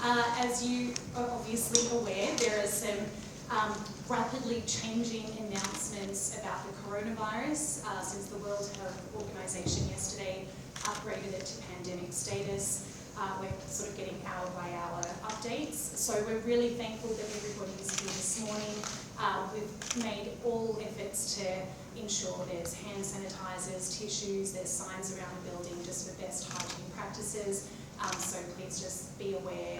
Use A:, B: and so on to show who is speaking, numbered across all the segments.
A: As you are obviously aware, there are some rapidly changing announcements about the coronavirus since the World Health Organization yesterday upgraded it to pandemic status. We're sort of getting hour by hour updates. So we're really thankful that everybody is here this morning. We've made all efforts to ensure there's hand sanitizers, tissues, there's signs around the building just for best hygiene practices. So please just be aware,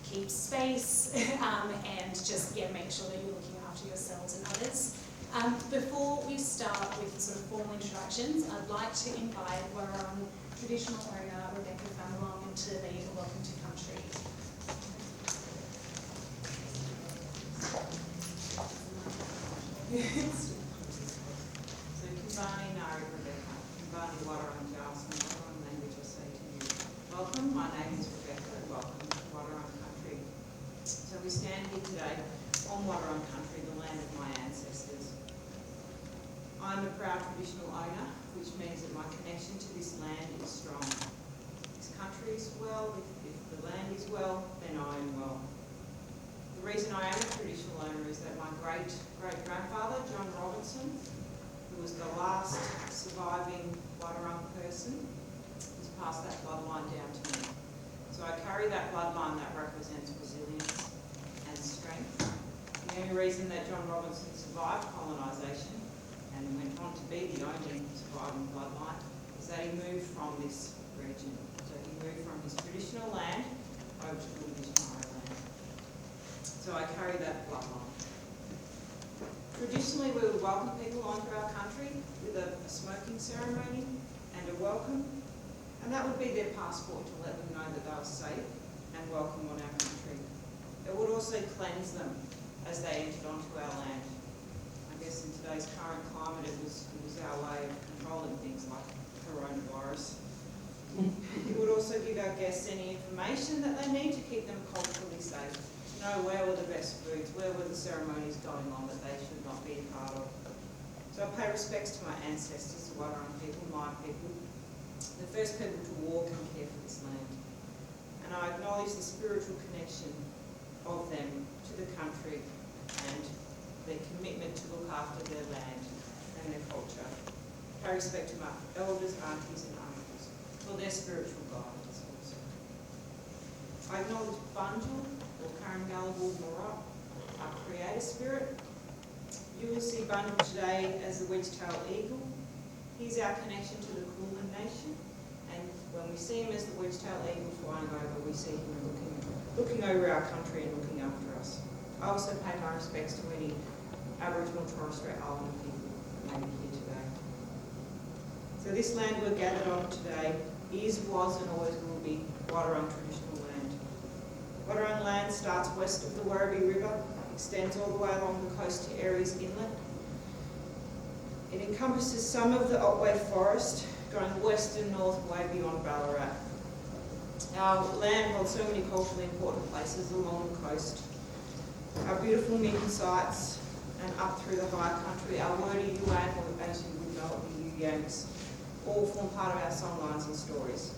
A: keep space, and just make sure that you're looking after yourselves and others. Before we start with sort of formal introductions, I'd like to invite Warrawong traditional owner Rebecca to lead a welcome to country.
B: So Kumbani Nari Rebecca, Kumbani Warrawong Jarson, Warrawong language I say to you. Welcome, my name is Rebecca and welcome to Warrawong country. So we stand here today on Warrawong country, the land of my ancestors. I'm a proud traditional owner, which means that my connection to this land is strong. Country is well, if the land is well, then I am well. The reason I am a traditional owner is that my great-grandfather, John Robinson, who was the last surviving Wadawurrung person, has passed that bloodline down to me. So I carry that bloodline that represents resilience and strength. The only reason that John Robinson survived colonisation and went on to be the only surviving bloodline is that he moved from this region. Moved from his traditional land over to the Indigenous land. So I carry that bloodline. Traditionally, we would welcome people onto our country with a smoking ceremony and a welcome, and that would be their passport to let them know that they were safe and welcome on our country. It would also cleanse them as they entered onto our land. I guess in today's current climate, it was our way of controlling things like coronavirus. It would also give our guests any information that they need to keep them culturally safe, to know where were the best foods, where were the ceremonies going on that they should not be a part of. So I pay respects to my ancestors, the Wadawurrung people, my people, the first people to walk and care for this land. And I acknowledge the spiritual connection of them to the country and their commitment to look after their land and their culture. I pay respect to my elders, aunties and uncles for their spiritual guidance also. I acknowledge Bunjil or Karangalabul Morat, our creator spirit. You will see Bunjil today as the wedge-tailed eagle. He's our connection to the Kulin nation, and when we see him as the wedge-tailed eagle flying over, we see him looking over our country and looking after us. I also pay my respects to any Aboriginal and Torres Strait Islander people who may be here today. So this land we're gathered on today is, was and always will be Wadawurrung traditional land. Wadawurrung land starts west of the Werribee River, extends all the way along the coast to Aries Inlet. It encompasses some of the Otway Forest, going west and north way beyond Ballarat. Our land holds so many culturally important places along the coast. Our beautiful meeting sites and up through the high country, our Wurdi Yuang, or as you would know it, the Yuyangs, all form part of our songlines and stories.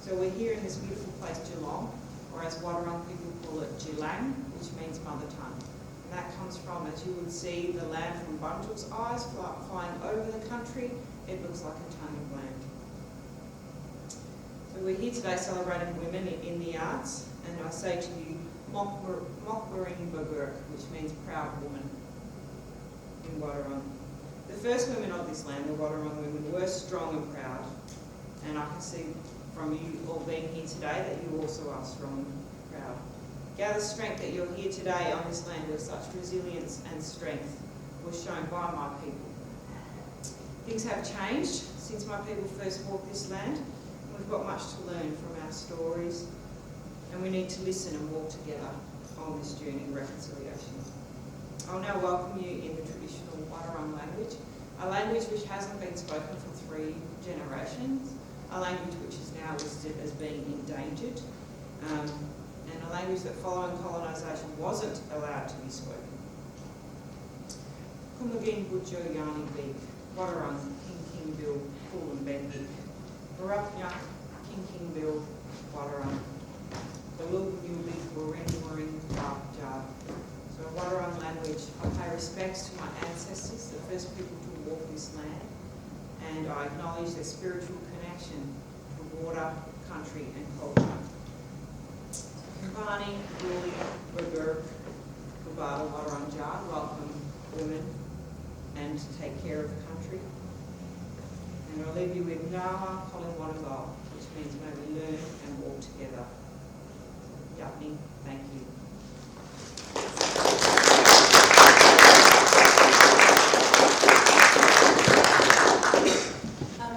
B: So we're here in this beautiful place, Geelong, or as Wadawurrung people call it, Geelang, which means mother tongue. And that comes from, as you would see, the land from Bunjil's eyes flying over the country. It looks like a tongue of land. So we're here today celebrating women in the arts, and I say to you, Mokwaring Bagurk, which means proud woman in Wadawurrung. The first women of this land, the Wadawurrung women, were strong and proud, and I can see from you all being here today that you also are strong and proud. Gather strength that you're here today on this land with such resilience and strength was shown by my people. Things have changed since my people first walked this land. We've got much to learn from our stories, and we need to listen and walk together on this journey of reconciliation. I'll now welcome you in the traditional Wadawurrung language, a language which hasn't been spoken for 3 generations, a language which is now listed as being endangered, and a language that following colonisation wasn't allowed to be spoken. Kumagin Butcho Yani Beek, Wadawurrung, King Bill, Pool and Bendigo, Barapnya, King Bill, Wadawurrung, the Lug New and I acknowledge their spiritual connection to water, country and culture. Poloni, Guli, Regur, Gubada, Waranjar, welcome women and take care of the country. And Olivia with Nawa, Colin Wanagal, which means may we learn and walk together. Yapni, thank you.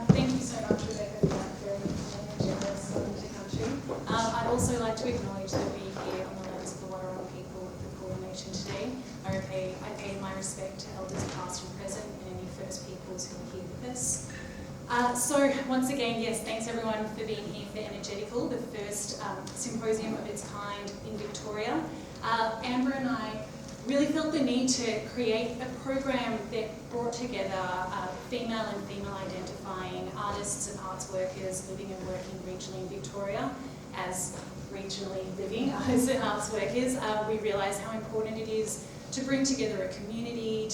A: Thank you so much, Rebecca, for that very generous to country. I'd also like to acknowledge that we're here on the lands of the Wadawurrung people of the Kulin Nation today. I pay my respect to elders past and present and any First Peoples who are here with us. So once again, yes, thanks everyone for being here for Energetical, the first symposium of its kind in Victoria. Amber and I really felt the need to create a program that brought together female and female identifying artists and arts workers living and working regionally in Victoria. As regionally living artists and arts workers, we realise how important it is to bring together a community,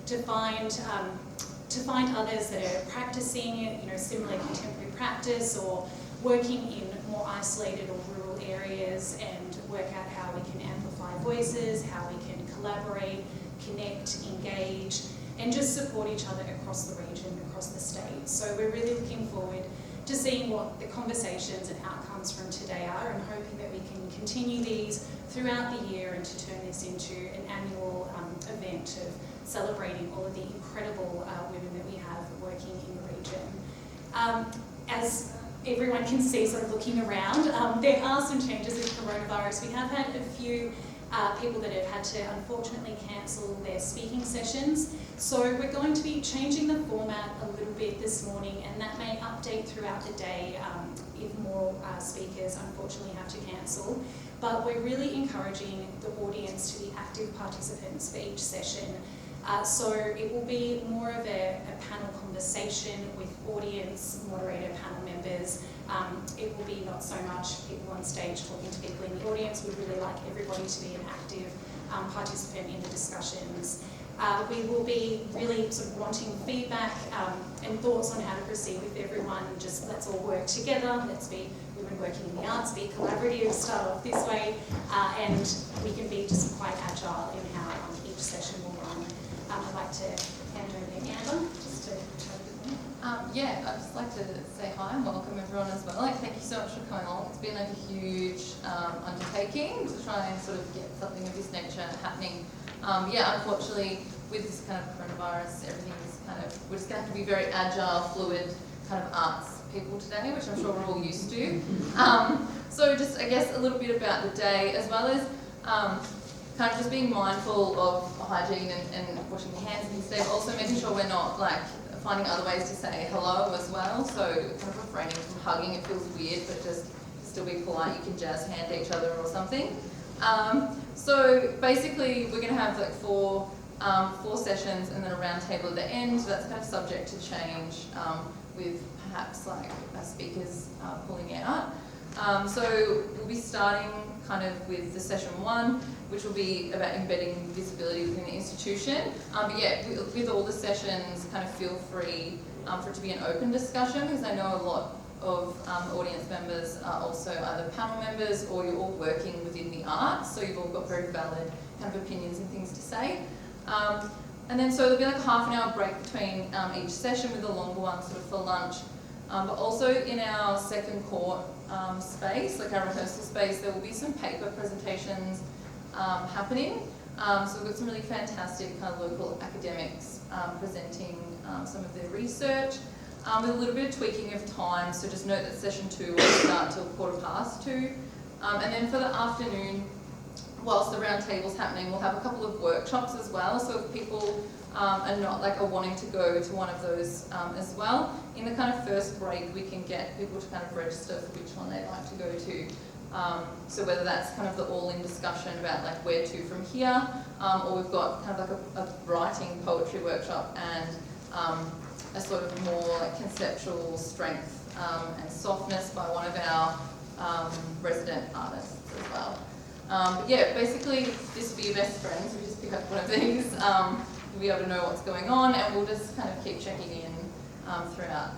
A: to find others that are practicing, similar contemporary practice or working in more isolated or rural areas, and work out how we can amplify voices, how we can collaborate, connect, engage, and just support each other across the region, across the state. So we're really looking forward to seeing what the conversations and outcomes from today are, and hoping that we can continue these throughout the year and to turn this into an annual event of celebrating all of the incredible women that we have working in the region. As everyone can see, sort of looking around, there are some changes with coronavirus. We have had a few people that have had to unfortunately cancel their speaking sessions. So we're going to be changing the format a little bit this morning, and that may update throughout the day if more speakers unfortunately have to cancel. But we're really encouraging the audience to be active participants for each session. So it will be more of a panel conversation with audience, moderator, panel members. It will be not so much people on stage talking to people in the audience. We'd really like everybody to be an active participant in the discussions. We will be really sort of wanting feedback and thoughts on how to proceed with everyone. Just let's all work together. Let's be women working in the arts, be collaborative, start off this way, and we can be just quite agile in how each session will run. I'd like to hand over to Amber just to chat a bit more.
C: Yeah, I'd just like to say hi and welcome everyone as well. Thank you so much for coming along. It's been a huge undertaking to try and sort of get something of this nature happening. Unfortunately, with this kind of coronavirus, everything is we're just going to have to be very agile, fluid kind of arts people today, which I'm sure we're all used to. So just, I guess, a little bit about the day, as well as kind of just being mindful of hygiene and washing your hands and things today, but also making sure we're not finding other ways to say hello as well. So kind of refraining from hugging. It feels weird, but just still be polite. You can jazz hand each other or something. So basically we're going to have four sessions and then a round table at the end. That's kind of subject to change with perhaps speakers pulling out. So we'll be starting kind of with the session 1, which will be about embedding visibility within the institution. But yeah, with all the sessions, kind of feel free for it to be an open discussion, because I know a lot of audience members are also either panel members or you're all working within the arts, so you've all got very valid kind of opinions and things to say. And then so there'll be a half an hour break between each session, with a longer one sort of for lunch. But also in our second court space, our rehearsal space, there will be some paper presentations happening. So we've got some really fantastic kind of local academics presenting some of their research, with a little bit of tweaking of time. So just note that session 2 will start till 2:15. And then for the afternoon, whilst the round table's happening, we'll have a couple of workshops as well. So if people are not are wanting to go to one of those as well, in the kind of first break, we can get people to kind of register for which one they'd like to go to. So whether that's kind of the all-in discussion about where to from here, or we've got kind of a writing poetry workshop and a sort of more conceptual strength and softness by one of our resident artists as well. But yeah, basically this will be your best friends. We just pick up one of these. You'll be able to know what's going on, and we'll just kind of keep checking in throughout,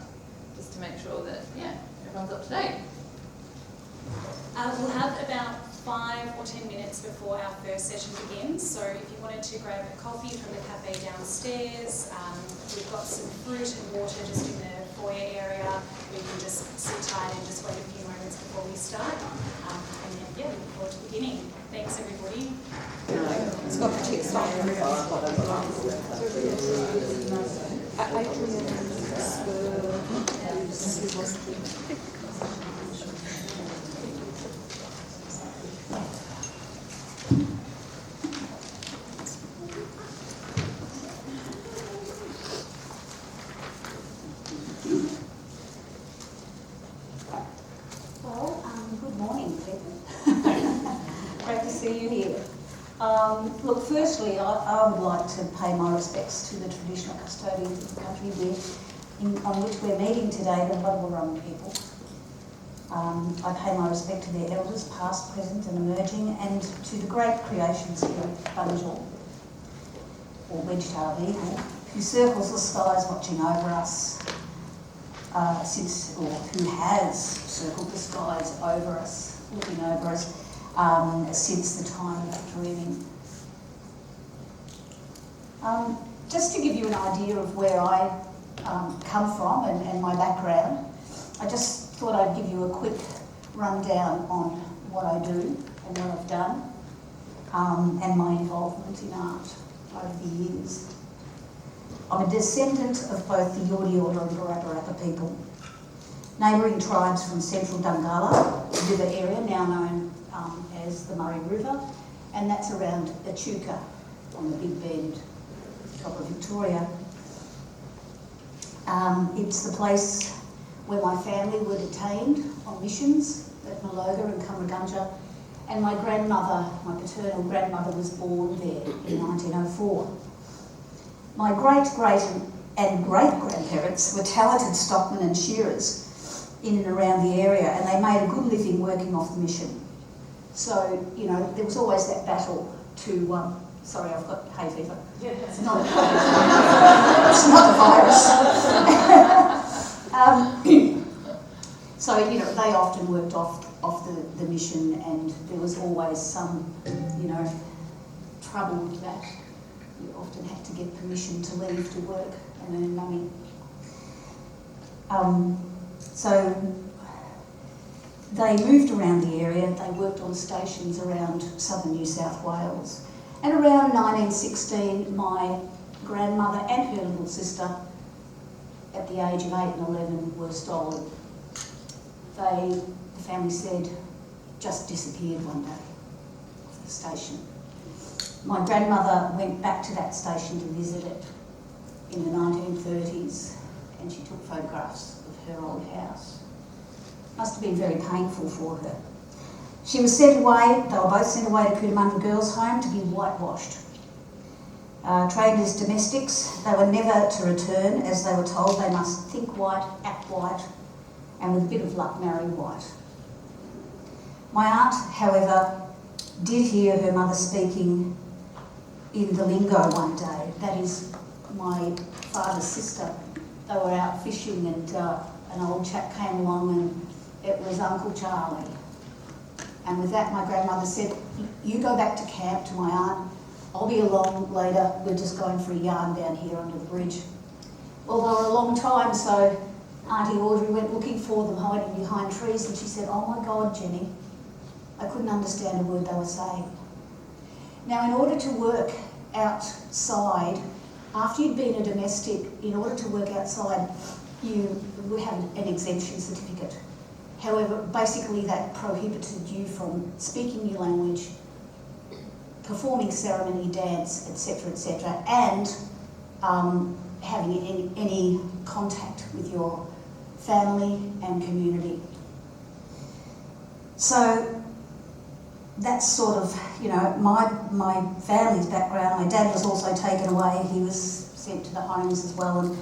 C: just to make sure that, yeah, everyone's up to date.
A: We'll have about 5 or 10 minutes before our first session begins, so if you wanted to grab a coffee from the cafe downstairs, we've got some fruit and water just in the foyer area. We can just sit tight and just wait a few moments before we start. And then, yeah, we look forward to beginning. Thanks, everybody.
D: It's got the text on
E: good morning, people. Great to see you here. Look, firstly, I would like to pay my respects to the traditional custodians of the country on which we're meeting today, the Wurrung people. I pay my respect to their elders, past, present and emerging, and to the great creation spirit, Bunjil, or Wedgetailed Eagle, who circles the skies watching over us, who has circled the skies over us, looking over us, since the time of dreaming. Just to give you an idea of where I come from and my background, I just thought I'd give you a quick rundown on what I do and what I've done, and my involvement in art over the years. I'm a descendant of both the Yorta and Barabbaraka people, neighbouring tribes from central Dungala River area, now known as the Murray River, and that's around Echuca on the Big Bend, top of Victoria. It's the place where my family were detained on missions at Maloga and Cumragunja, and my grandmother, my paternal grandmother, was born there in 1904. My great and great-grandparents were talented stockmen and shearers in and around the area, and they made a good living working off the mission. So, you know, there was always that battle to, sorry, I've got hay fever.
A: Yeah.
E: It's not it's not a virus. So, you know, they often worked off the mission, and there was always some, you know, trouble with that. You often had to get permission to leave to work and earn money. So they moved around the area. They worked on stations around southern New South Wales. And around 1916, my grandmother and her little sister, at the age of 8 and 11, were stolen. The family said, just disappeared one day off the station. My grandmother went back to that station to visit it in the 1930s, and she took photographs of her old house. Must have been very painful for her. She was sent away, they were both sent away to Cootamundra Girls' Home to be whitewashed. Trained as domestics, they were never to return, as they were told they must think white, act white, and with a bit of luck marry white. My aunt, however, did hear her mother speaking in the lingo one day. That is my father's sister. They were out fishing, and an old chap came along, and it was Uncle Charlie. And with that, my grandmother said, you go back to camp to my aunt. I'll be along later. We're just going for a yarn down here under the bridge. Well, they were a long time, so Auntie Audrey went looking for them, hiding behind trees, and she said, oh my God, Jenny, I couldn't understand a word they were saying. Now, in order to work outside, after you'd been a domestic, in order to work outside, you would have an exemption certificate. However, basically that prohibited you from speaking your language, performing ceremony, dance, etc., and having any contact with your family and community. So that's sort of, you know, my family's background. My dad was also taken away. He was sent to the homes as well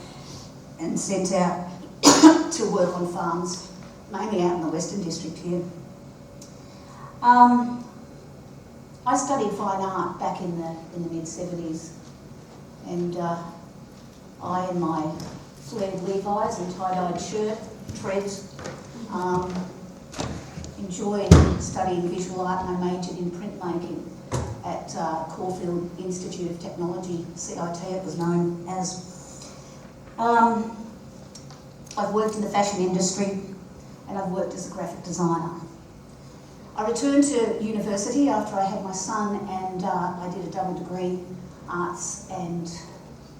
E: and sent out to work on farms, mainly out in the Western District here. I studied fine art back in the mid-70s, and I and my flared Levi's and tie-dyed shirt, treads. Enjoyed studying visual art, and I majored in printmaking at Caulfield Institute of Technology, CIT it was known as. I've worked in the fashion industry and I've worked as a graphic designer. I returned to university after I had my son, and I did a double degree, arts and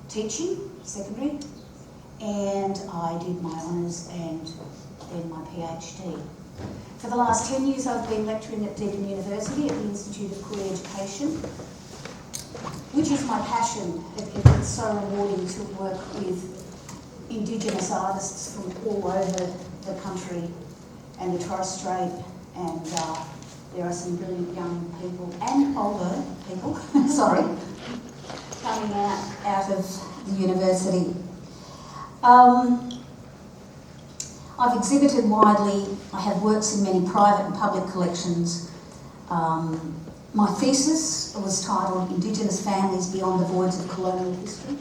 E: teaching, secondary, and I did my honours and then my PhD. For the last 10 years I've been lecturing at Deakin University at the Institute of Career Education, which is my passion. It's so rewarding to work with Indigenous artists from all over the country and the Torres Strait, and there are some brilliant young people and older people, sorry, coming out of the university. I've exhibited widely. I have works in many private and public collections. My thesis was titled Indigenous Families Beyond the Voids of Colonial History,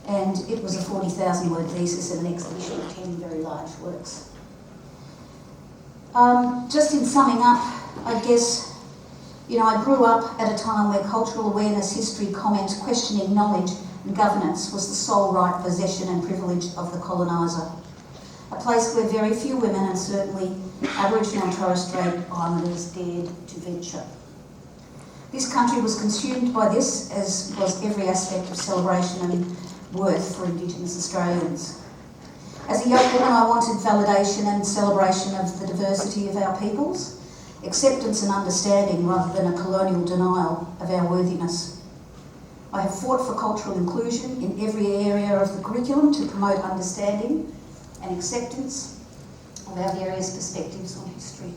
E: and it was a 40,000 word thesis in an exhibition of 10 very large works. Just in summing up, I guess, I grew up at a time where cultural awareness, history, comment, questioning, knowledge and governance was the sole right, possession and privilege of the coloniser. A place where very few women, and certainly Aboriginal and Torres Strait Islanders, dared to venture. This country was consumed by this, as was every aspect of celebration and worth for Indigenous Australians. As a young woman, I wanted validation and celebration of the diversity of our peoples, acceptance and understanding rather than a colonial denial of our worthiness. I have fought for cultural inclusion in every area of the curriculum to promote understanding and acceptance of our various perspectives on history.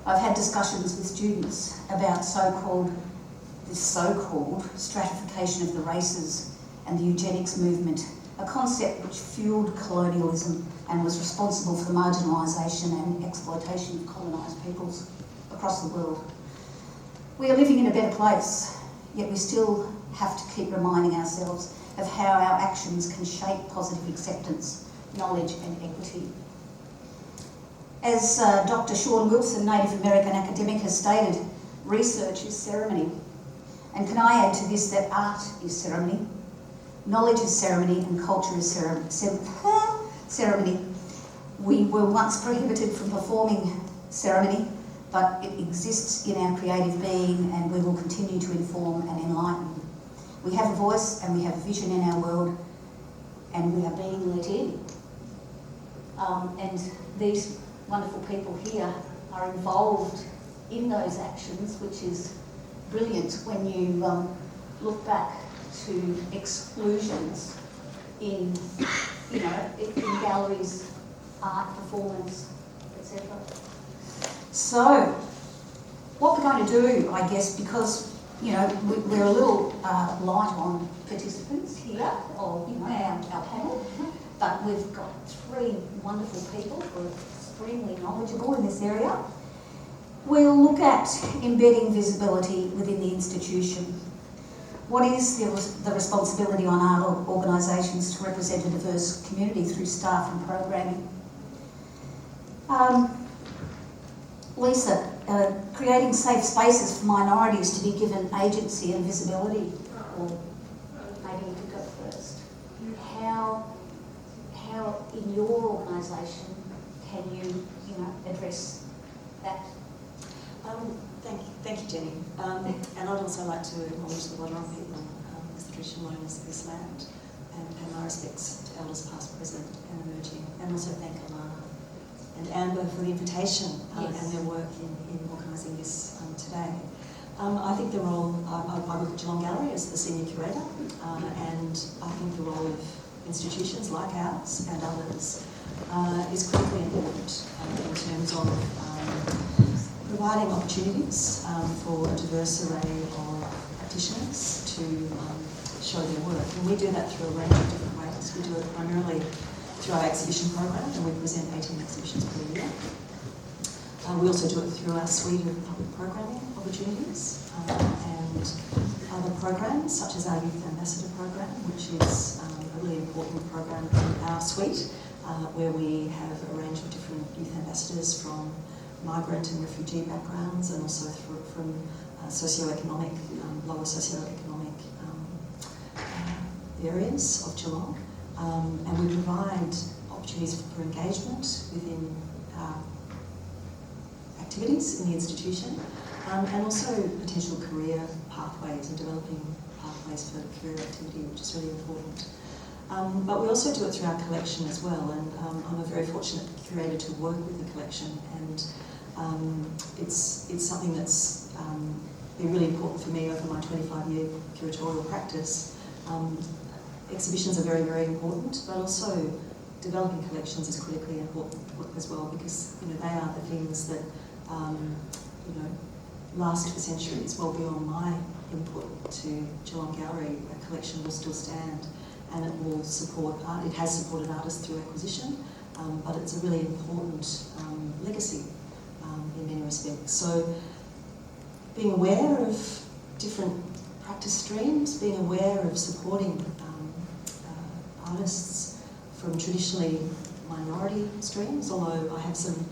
E: I've had discussions with students about this so-called stratification of the races and the eugenics movement, a concept which fueled colonialism and was responsible for the marginalisation and exploitation of colonised peoples across the world. We are living in a better place, yet we still have to keep reminding ourselves of how our actions can shape positive acceptance, knowledge and equity. As Dr. Sean Wilson, Native American academic, has stated, research is ceremony. And can I add to this that art is ceremony, knowledge is ceremony and culture is ceremony. We were once prohibited from performing ceremony, but it exists in our creative being and we will continue to inform and enlighten. We have a voice and we have a vision in our world and we are being let in. And these wonderful people here are involved in those actions, which is brilliant when you look back to exclusions in galleries, art, performance, etc. So, what we're going to do, I guess, because we're a little light on participants here, or our panel, but we've got three wonderful people who are extremely knowledgeable in this area. We'll look at embedding visibility within the institution. What is the responsibility on art organisations to represent a diverse community through staff and programming? Lisa, creating safe spaces for minorities to be given agency and visibility, or maybe you could go first. How in your organisation can you address that?
D: Thank you, Jenny. And I'd also like to acknowledge the Wadawurrung people as the traditional owners of this land, and pay my respects to elders past, present and emerging, and also thank Ilana and Amber for the invitation and their work in organising this today. I think the role, I work at Geelong Gallery as the senior curator, and I think the role of institutions like ours and others is critically important in terms of providing opportunities for a diverse array of practitioners to show their work. And we do that through a range of different ways. We do it primarily through our exhibition program, and we present 18 exhibitions per year. We also do it through our suite of public programming opportunities, and and other programs, such as our Youth Ambassador program, which is a really important program in our suite, where we have a range of different youth ambassadors from migrant and refugee backgrounds, and also from socioeconomic, lower socioeconomic areas of Geelong. And we provide opportunities for engagement within activities in the institution, and also potential career pathways and developing pathways for career activity, which is really important. But we also do it through our collection as well, and I'm a very fortunate curator to work with the collection, and it's something that's been really important for me over my 25-year curatorial practice. Exhibitions are very, very important, but also developing collections is critically important as well, because they are the things that last for centuries. Well beyond my input to Geelong Gallery, a collection will still stand, and it will support art. It has supported artists through acquisition, but it's a really important legacy in many respects. So being aware of different practice streams, being aware of supporting artists from traditionally minority streams, although I have some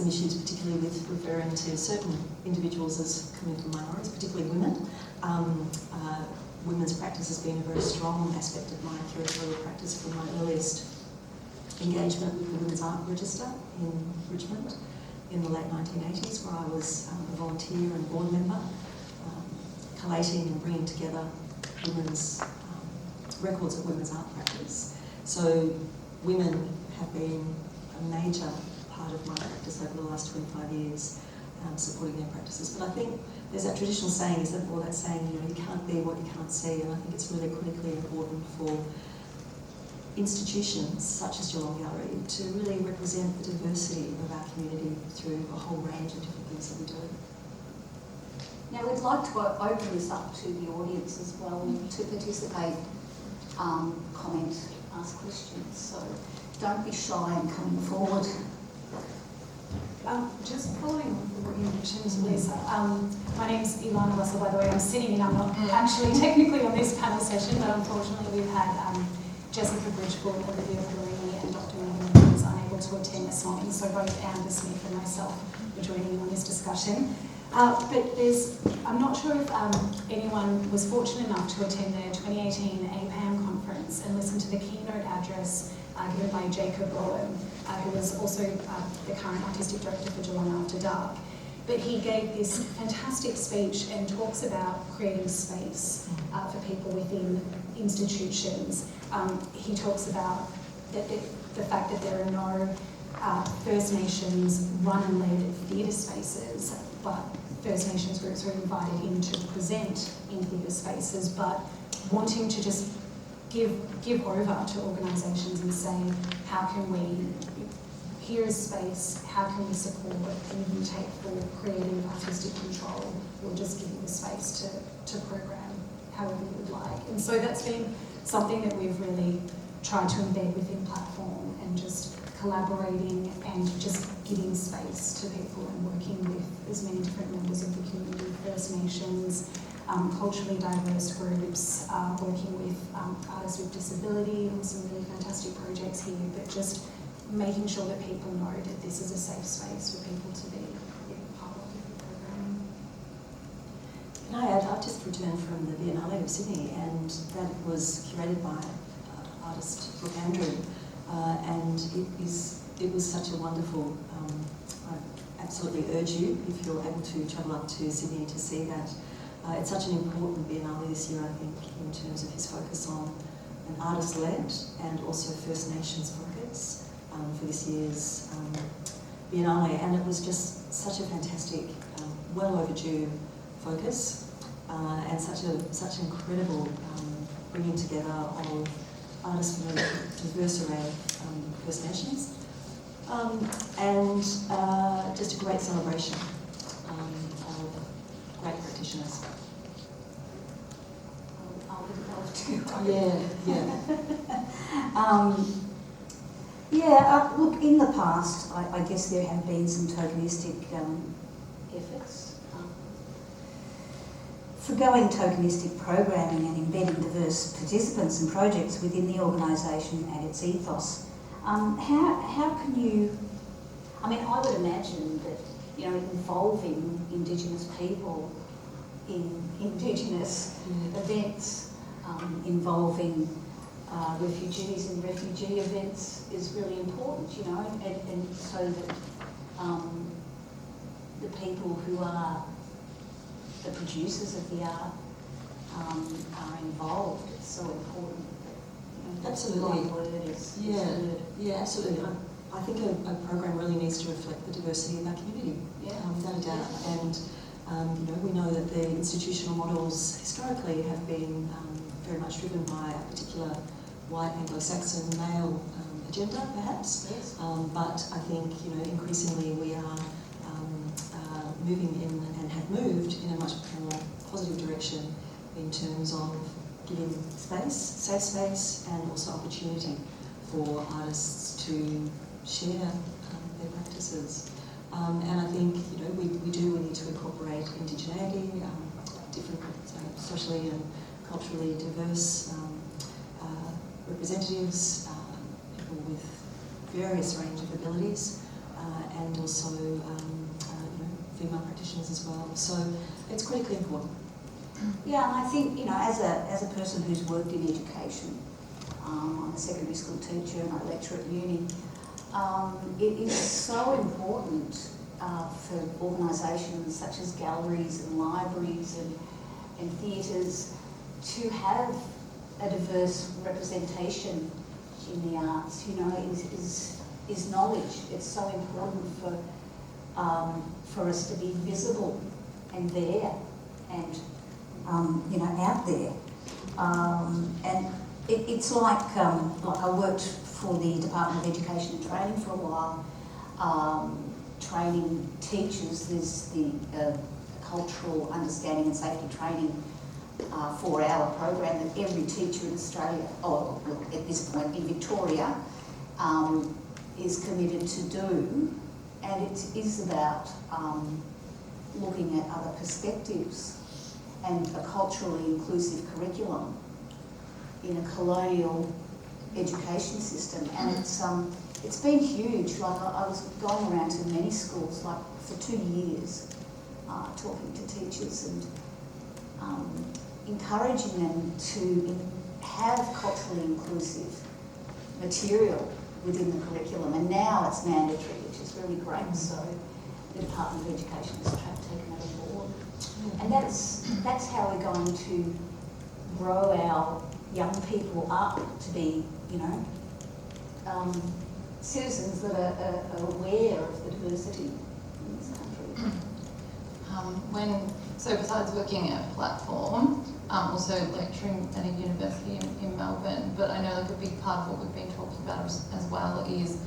D: issues particularly with referring to certain individuals as coming from minorities, particularly women. Women's practice has been a very strong aspect of my curatorial practice from my earliest engagement with the Women's Art Register in Richmond in the late 1980s, where I was a volunteer and board member, collating and bringing together women's records of women's art practice. So women have been a major part of my practice over the last 25 years, supporting their practices. But I think there's that traditional saying, that saying, you can't be what you can't see, and I think it's really critically important for institutions such as Geelong Gallery to really represent the diversity of our community through a whole range of different things that we do.
E: Now we'd like to open this up to the audience as well to participate, comment, ask questions. So don't be shy in coming forward.
A: Just following on from what you mentioned, Lisa, my name's Ilana, by the way. I'm sitting in, I'm not actually technically on this panel session, but unfortunately we've had Jessica Bridgfoot, Olivia, Poloni, and Dr. Wyndham, who was unable to attend this morning, so both Amber Smith and myself are joining in on this discussion. But I'm not sure if anyone was fortunate enough to attend the 2018 APAM conference and listen to the keynote address given by Jacob Rowan, who was also the current artistic director for Geelong After Dark. But he gave this fantastic speech and talks about creating space for people within institutions. He talks about the fact that there are no First Nations run and led theatre spaces, but First Nations groups are invited in to present in theatre spaces, but wanting to just give over to organisations and say, how can we, here is space, how can we support, and you take full creative artistic control, we'll just give you the space to program however you would like. And so that's been something that we've really tried to embed within platform, and just collaborating and just giving space to people and working with as many different members of the community, First Nations, culturally diverse groups, working with artists with disability on some really fantastic projects here, but just making sure that people know that this is a safe space for people to be part of the programming.
D: Can I add, I've just returned from the Biennale of Sydney, and that was curated by artist Brooke Andrew, and it was such a wonderful, I absolutely urge you, if you're able to travel up to Sydney to see that. It's such an important Biennale this year, I think, in terms of his focus on an artist-led and also First Nations focus for this year's Biennale, and it was just such a fantastic, well overdue focus, and such incredible bringing together of artists from a diverse array of First Nations, and just a great celebration of great practitioners.
E: Look, in the past, I guess there have been some tokenistic efforts forgoing tokenistic programming and embedding diverse participants and projects within the organisation and its ethos. How can you, I mean, I would imagine that, you know, involving Indigenous people in Indigenous events, involving refugees in refugee events is really important, you know, and so that the people who are the producers of the art are involved. It's so important that, you know,
D: Absolutely.
E: the word is heard.
D: Yeah, absolutely. I think a program really needs to reflect the diversity of our community, without a doubt. And you know, we know that the institutional models historically have been very much driven by a particular white Anglo-Saxon male agenda, perhaps.
E: Yes.
D: But I think, you know, increasingly we are moving in and have moved in a much more positive direction in terms of giving space, safe space, and also opportunity for artists to share their practices. And I think, you know, we need to incorporate indigeneity, different socially and culturally diverse representatives, people with various range of abilities, and also you know, female practitioners as well. So it's critically important.
E: Yeah, and I think, you know, as a person who's worked in education, I'm a secondary school teacher and I lecture at uni, it is so important for organisations such as galleries and libraries and theatres to have a diverse representation in the arts. You know, is knowledge. It's so important for us to be visible and there and you know, out there. And it's like I worked for the Department of Education and Training for a while, training teachers. There's the cultural understanding and safety training 4-hour program that every teacher in Australia, or at this point in Victoria, is committed to do, and it is about looking at other perspectives and a culturally inclusive curriculum in a colonial education system. And it's been huge. Like I was going around to many schools, like for 2 years, talking to teachers and encouraging them to have culturally inclusive material within the curriculum. And now it's mandatory, which is really great. So the Department of Education has taken that on board. And that's how we're going to grow our young people up to be, you know, citizens that are aware of the diversity in this country.
C: So besides working at a platform, also lecturing at a university in Melbourne, but I know like a big part of what we've been talking about as well is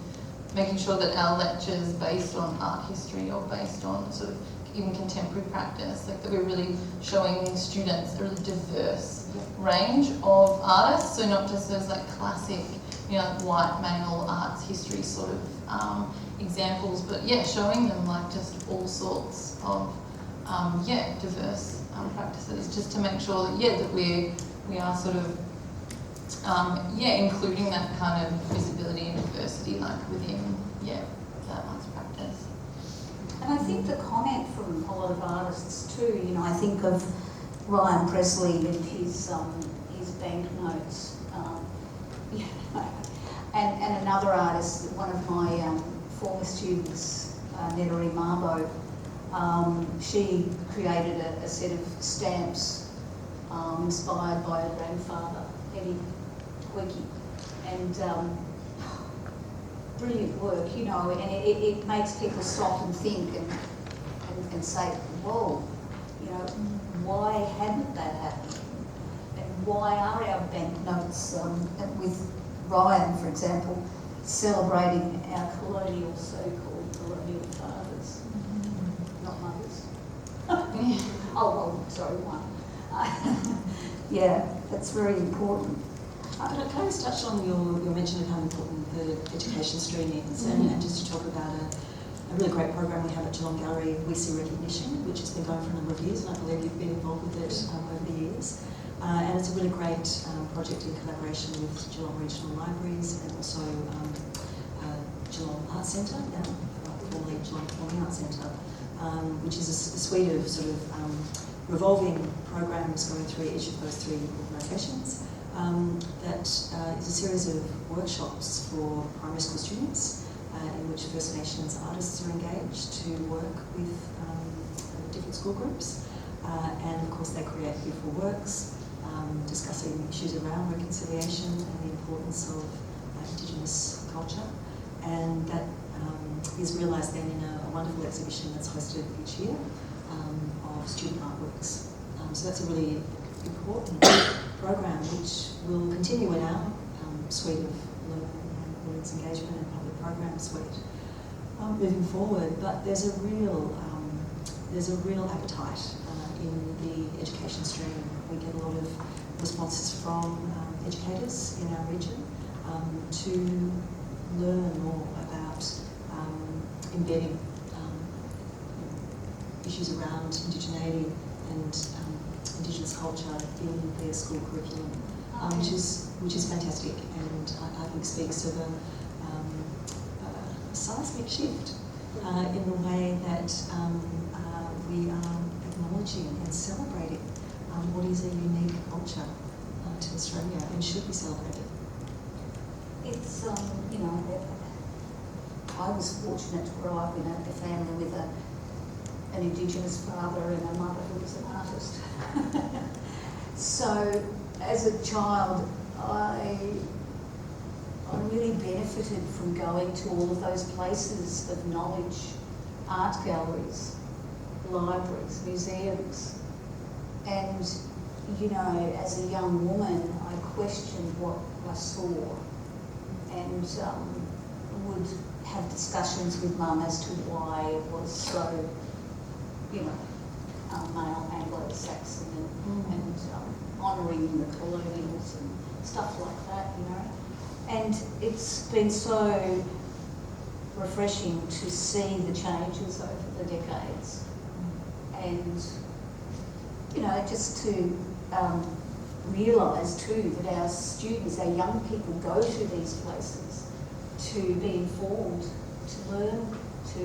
C: making sure that our lectures based on art history or based on sort of even contemporary practice, like that we're really showing students a really diverse range of artists, so not just those like classic, you know, like white male arts history sort of examples, but yeah, showing them like just all sorts of diverse practices, just to make sure that that we are sort of including that kind of visibility and diversity like within that arts practice.
E: And I think the comment from a lot of artists too, you know, I think of Ryan Presley and his banknotes, you know, and another artist, one of my former students, Nettori Marbo, she created a set of stamps inspired by her grandfather, Eddie Quickie, and brilliant work, you know, and it makes people stop and think and say, whoa, you know, why hadn't that happened? And why are our banknotes, with Ryan, for example, celebrating our colonial, so-called colonial fathers, not mothers? Oh, sorry, one. Yeah, that's very important.
D: But I kind of touched on your mention of how important the education stream is, and just to talk about a really great program we have at Geelong Gallery, We See Recognition, which has been going for a number of years, and I believe you've been involved with it over the years. And it's a really great project in collaboration with Geelong Regional Libraries and also Geelong Arts Centre, now formerly Geelong Performing Arts Centre, which is a suite of sort of revolving programs going through each of those three organisations. That is a series of workshops for primary school students in which First Nations artists are engaged to work with different school groups. And of course they create beautiful works discussing issues around reconciliation and the importance of Indigenous culture. And that is realised then in a wonderful exhibition that's hosted each year of student artworks. So that's a really important program which will continue in our suite of learning and audience engagement and public program suite moving forward. But there's a real appetite in the education stream. We get a lot of responses from educators in our region to learn more about embedding issues around indigeneity and Indigenous culture in their school curriculum, which is fantastic, and I think speaks of a seismic shift in the way that we are acknowledging and celebrating what is a unique culture to Australia and should be celebrated.
E: It's, you know, I was fortunate to grow up in a family with an Indigenous father and a mother who was an artist. So, as a child, I really benefited from going to all of those places of knowledge, art galleries, libraries, museums. And, you know, as a young woman, I questioned what I saw and would have discussions with Mum as to why it was so, you know, male Anglo-Saxon and honouring the colonials and stuff like that, you know. And it's been so refreshing to see the changes over the decades. And, you know, just to realise too that our students, our young people go to these places to be informed, to learn, to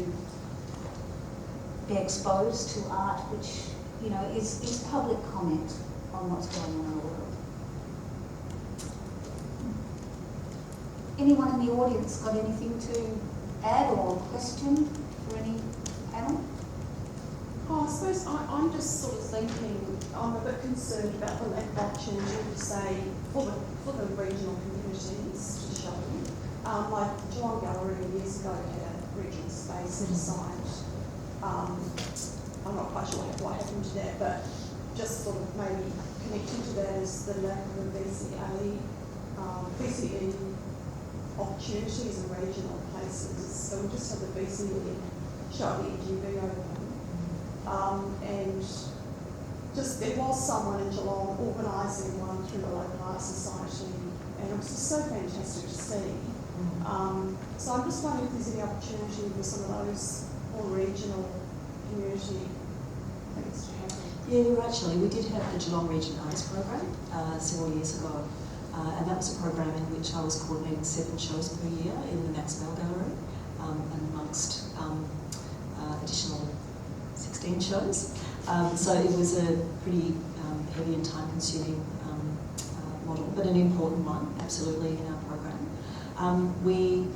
E: be exposed to art, which, you know, is public comment on what's going on in the world. Anyone in the audience got anything to add or question for any panel?
F: Oh, I suppose I'm just sort of thinking, I'm a bit concerned about the lack of opportunity to say for the regional communities to show. Like Geelong Gallery years ago had a regional space set aside. I'm not quite sure what happened to that, but just sort of maybe connecting to that is the lack of a VCE opportunities in regional places. So we just had the VCE show the EGB open. And just there was someone in Geelong organising one through the local art society, and it was just so fantastic to see. So I'm just wondering if there's any opportunity for some of those more regional community things to happen.
D: Yeah, actually, we did have the Geelong Region Arts Program several years ago, and that was a program in which I was coordinating 7 shows per year in the Maxwell Gallery, and amongst additional 16 shows. So it was a pretty heavy and time-consuming model, but an important one, absolutely, in our program. We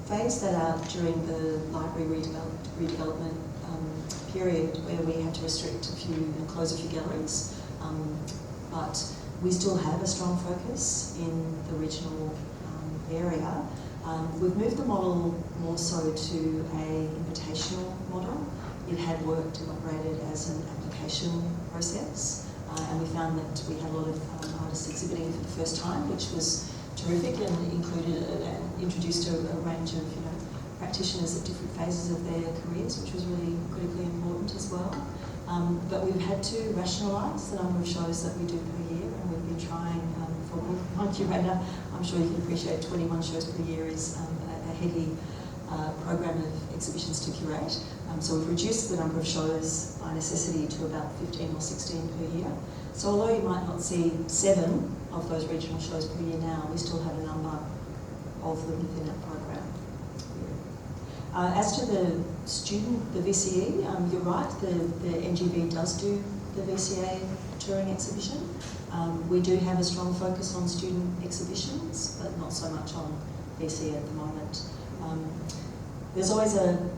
D: phased that out during the library redevelopment period, where we had to restrict a few and close a few galleries, but we still have a strong focus in the regional area. We've moved the model more so to an invitational model. It had worked and operated as an application process, and we found that we had a lot of artists exhibiting for the first time, which was terrific, and included and introduced a range of, you know, practitioners at different phases of their careers, which was really critically important as well. But we've had to rationalise the number of shows that we do per year, and we've been trying for one curator. I'm sure you can appreciate 21 shows per year is a heavy program of exhibitions to curate. So we've reduced the number of shows by necessity to about 15 or 16 per year. So although you might not see 7 of those regional shows per year now, we still have a number of them within that program. As to the student, the VCE, you're right, the NGV does do the VCA touring exhibition. We do have a strong focus on student exhibitions, but not so much on VCA at the moment. There's always an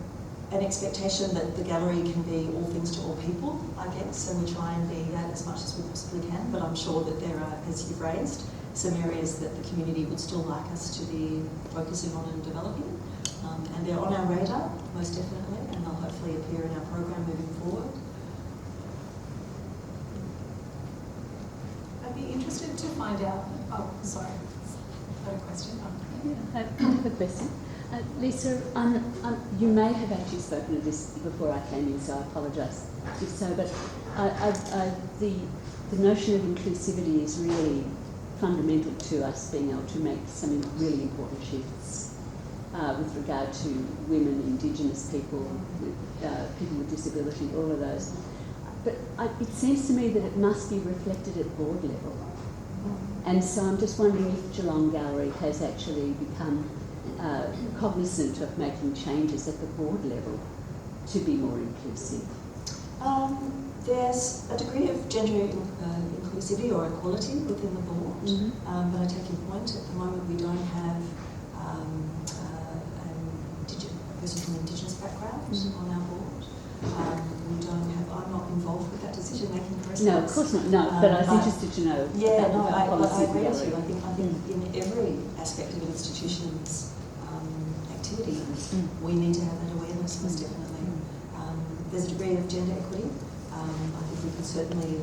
D: expectation that the gallery can be all things to all people, I guess, and we try and be that as much as we possibly can, but I'm sure that there are, as you've raised, some areas that the community would still like us to be focusing on and developing. And they're on our radar, most definitely, and they'll hopefully appear in our program moving forward.
A: I'd be interested to find out, oh, sorry, got a question.
G: I have a question. Lisa, you may have actually spoken of this before I came in, so I apologise if so, but the notion of inclusivity is really fundamental to us being able to make some really important shifts with regard to women, Indigenous people, people with disability, all of those. But it seems to me that it must be reflected at board level. And so I'm just wondering if Geelong Gallery has actually become cognizant of making changes at the board level to be more inclusive.
D: There's a degree of gender inclusivity or equality within the board, but I take your point. At the moment, we don't have a person from an Indigenous background on our board. We don't have. I'm not involved with that decision-making process.
G: No, of course not. No, but I was interested to know.
D: Yeah, no, I
G: policy
D: agree with you. I think in every aspect of an institution's activity, we need to have that awareness, most definitely. There's a degree of gender equity. I think we could certainly,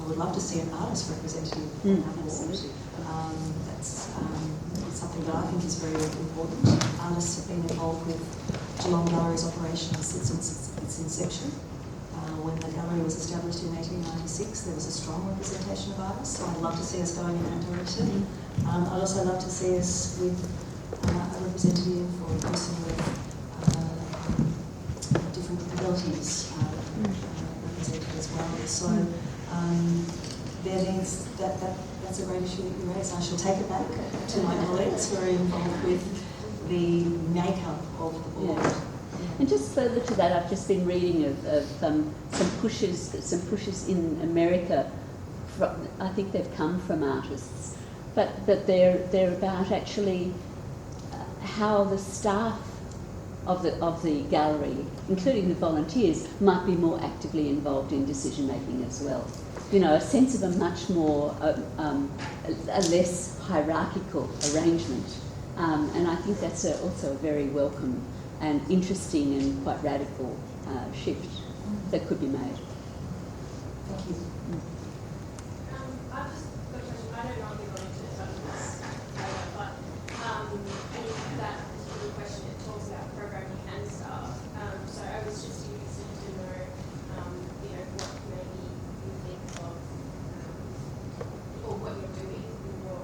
D: I would love to see an artist representative on our board. That's something that I think is very important. Artists have been involved with Geelong Gallery's operations since its inception. When the gallery was established in 1896, there was a strong representation of artists, so I'd love to see us going in that direction. I'd also love to see us with a representative or a person with different abilities represented as well. So that's a great issue that you raised. I shall take it back to my colleagues who are involved with the makeup of the board.
G: Yeah. And just further to that, I've just been reading of some pushes in America. I think they've come from artists, but they're about actually how the staff of the gallery, including the volunteers, might be more actively involved in decision making as well. You know, a sense of a much more a less hierarchical arrangement, and I think that's also a very welcome and interesting and quite radical shift that could be made.
D: Thank you.
H: I've just got a question. I don't know if you're going to touch on this later, but in that particular question, it talks about programming and staff. So I was just interested to know, what maybe you think of, or what you're doing in your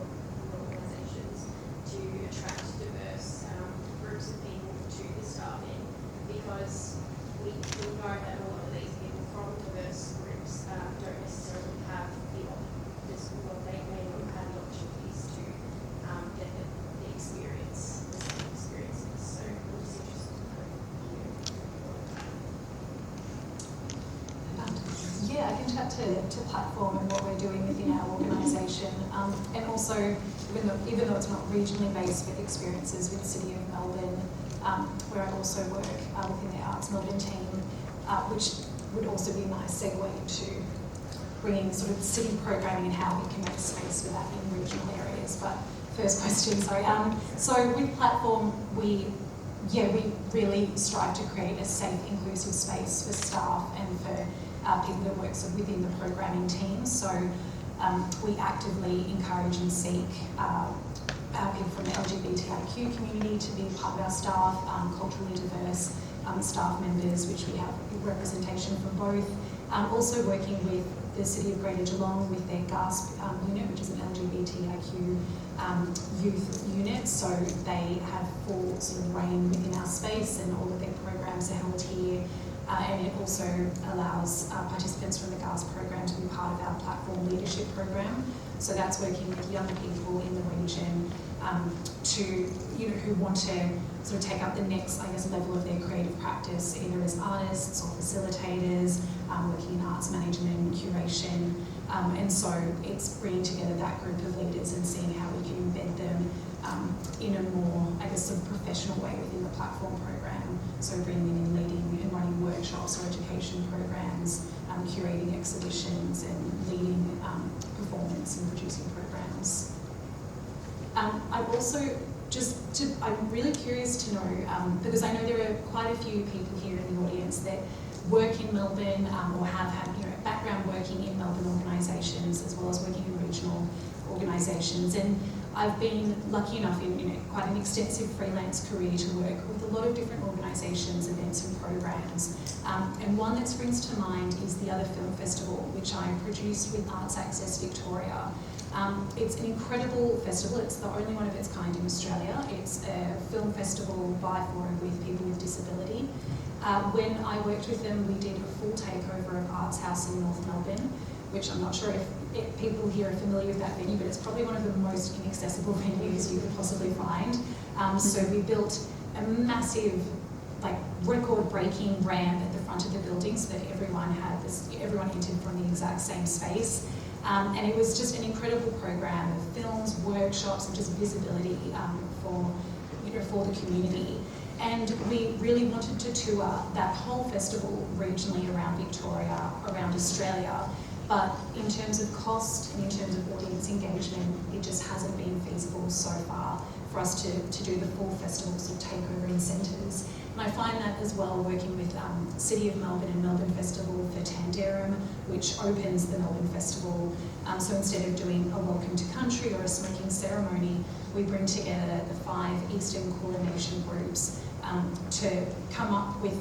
H: organisations to attract diverse groups of people to the staffing, because we know that a lot of these people from diverse groups don't necessarily have they may not have the opportunities to get the experience, the same experiences. So I'm just interested to know
A: Yeah, I can chat to platform and what we're doing within our organisation, and also even though it's not regionally based, with experiences with the City of Melbourne, where I also work within the Arts Melbourne team, which would also be a nice segue to bringing sort of city programming and how we can make space for that in regional areas. But first question, sorry. So with Platform, we really strive to create a safe, inclusive space for staff and for people that work within the programming team. So we actively encourage and seek people from the LGBTIQ community to be part of our staff, culturally diverse staff members, which we have representation from both. Also working with the City of Greater Geelong with their GASP unit, which is an LGBTIQ youth unit. So they have full sort of reign within our space, and all of their programs are held here. And it also allows participants from the GASP program to be part of our platform leadership program. So that's working with young people in the region who want to sort of take up the next, level of their creative practice, either as artists or facilitators, working in arts management, curation. And so it's bringing together that group of leaders and seeing how we can embed them in a more, sort of professional way within the platform program. So bringing them in, leading and running workshops or education programs, curating exhibitions and leading performance and producing programs. I've also I'm really curious to know, because I know there are quite a few people here in the audience that work in Melbourne or have had background working in Melbourne organisations as well as working in regional organisations. And I've been lucky enough in quite an extensive freelance career to work with a lot of different organisations, events and programs. And one that springs to mind is the Other Film Festival, which I produced with Arts Access Victoria. It's an incredible festival. It's the only one of its kind in Australia. It's a film festival by for and with people with disability. When I worked with them, we did a full takeover of Arts House in North Melbourne, which I'm not sure if people here are familiar with that venue, but it's probably one of the most inaccessible venues you could possibly find. So we built a massive, record-breaking ramp at the front of the building so that everyone entered from the exact same space. And it was just an incredible program of films, workshops, and just visibility for the community. And we really wanted to tour that whole festival regionally around Victoria, around Australia. But in terms of cost and in terms of audience engagement, it just hasn't been feasible so far for us to do the full festival sort of takeover in centres. And I find that as well working with City of Melbourne and Melbourne Festival for Tanderum, which opens the Melbourne Festival. So instead of doing a welcome to country or a smoking ceremony, we bring together the 5 Eastern Kulin Nation groups to come up with,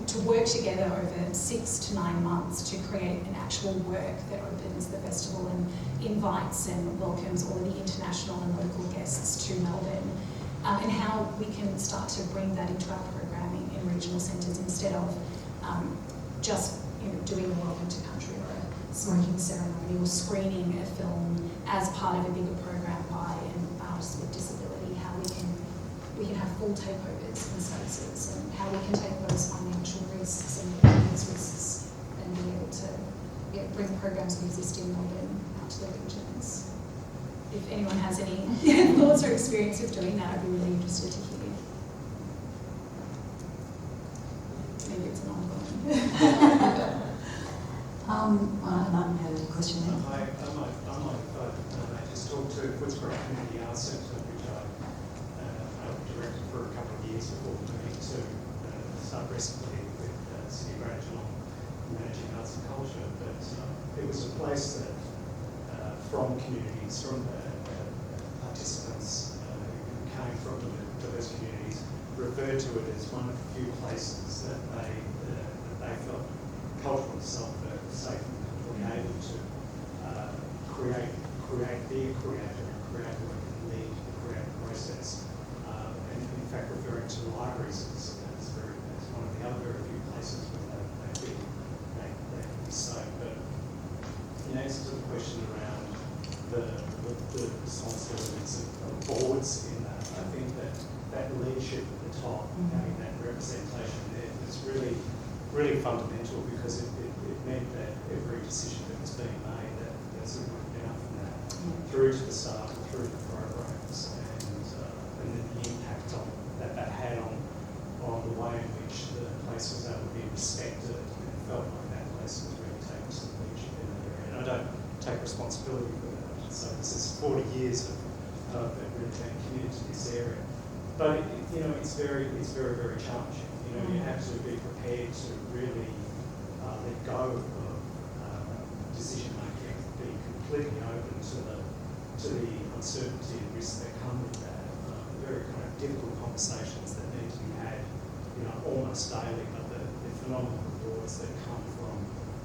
A: to work together over 6 to 9 months to create an actual work that opens the festival and invites and welcomes all of the international and local guests to Melbourne. And how we can start to bring that into our programming in regional centres instead of just doing a welcome to country or a smoking ceremony or screening a film as part of a bigger program by an artist with disability. How we can have full takeovers in spaces and how we can take those financial risks and those risks and be able to bring programs that exist in Melbourne out to the regions. If anyone has any thoughts or experience of doing that, I'd be really interested to hear. Maybe it's an ongoing.
D: Martin had a question there.
I: I might just talk to Footscray Community Arts Centre, which I directed for a couple of years before moving to start recently with City of Greater Geelong, managing arts and culture. But it was a place that from communities, from participants who came from diverse communities, referred to it as one of the few places that they felt cultural and safe and were able to create their creator and create what can lead the creative process. And in fact, referring to libraries as one of the other very few places where they can be safe. But in answer to the question around the responsibilities of boards in that, I think that leadership at the top, having that representation there, is really fundamental, because it meant that every decision that was being made, that sort of went down from that through to the staff and through the programs, and then the impact that had on the way in which the place was able to be respected and felt like that place was really taking some leadership in that area. And I don't take responsibility for that. So this is 40 years of really being committed to this area. But it's very, very challenging. You have to be prepared to really let go of decision making, be completely open to the uncertainty and risks that come with that. Very kind of difficult conversations that need to be had, almost daily. But the phenomenal rewards that come from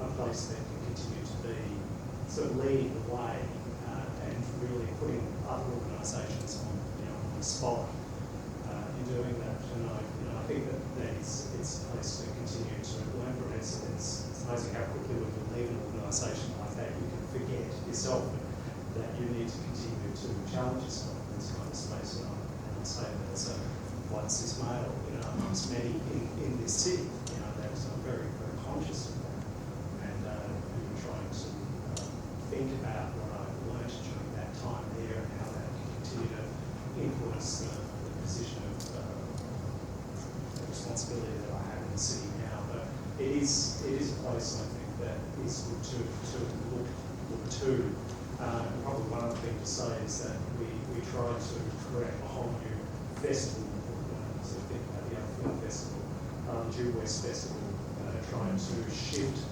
I: a place that can continue to be sort of leading the way and really putting other organisations on, on the spot in doing that. And I think that it's a place to continue to learn from. It's amazing how quickly when you leave an organisation like that, you can forget yourself that you need to continue to challenge yourself in this kind of space. And I say that as a white cis male, amongst many in this city, that I'm very, very conscious of that. And trying to think about what I learned during that time there and how that can continue to influence the position of the responsibility that I have in the city now. But it is a place, I think, that is good to look to. Probably one other thing to say is that we try to create a whole new festival, sort of think about the other film festival, Due West Festival, trying to shift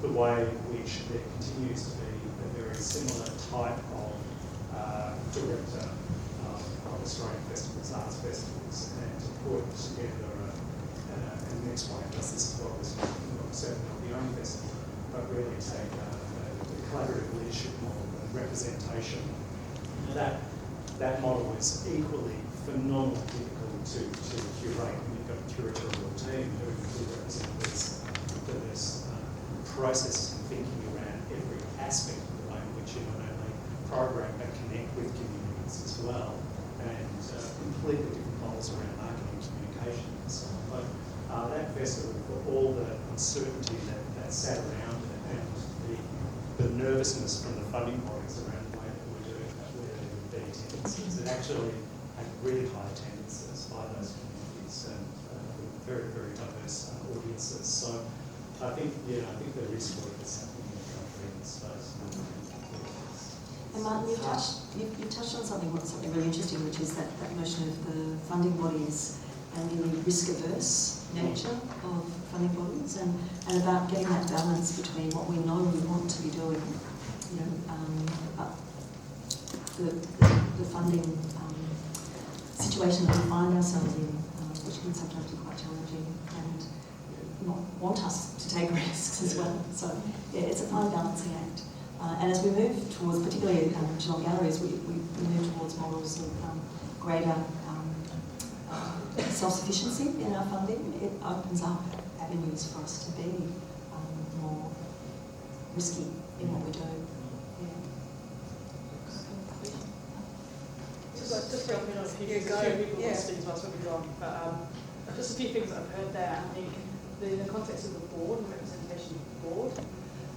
I: the way in which there continues to be a very similar type of director of Australian festivals, arts festivals, and to put together and the next one does this as well, is certainly not the only festival, but really take the collaborative leadership model and representation. That model is equally phenomenally difficult to curate when you've got a curatorial team who represent these diverse processes and thinking around every aspect of the way in which you not only program but connect with communities as well, and completely different models around marketing, communication and so on. But that festival, for all the uncertainty that sat around it and the nervousness from the funding bodies around the way that we're doing that, where there would be attendances, it actually had really high attendances by those communities and very, very diverse audiences. So I think there is work that's happening in the country in this space.
D: And Martin, you've touched on something really interesting, which is that notion of the funding bodies and the risk-averse nature of funding bodies, and about getting that balance between what we know we want to be doing, but the funding situation that we find ourselves in, which can sometimes be quite challenging and not want us to take risks as well. So yeah, it's a fine balancing act. And as we move towards, particularly Geelong Galleries, we move towards models of greater self-sufficiency in our funding. It opens up avenues for us to be more risky in what we do.
J: Just for a few people speaking to us when we're gone, but just a few things that I've heard there. I think in the context of the board and representation of the board,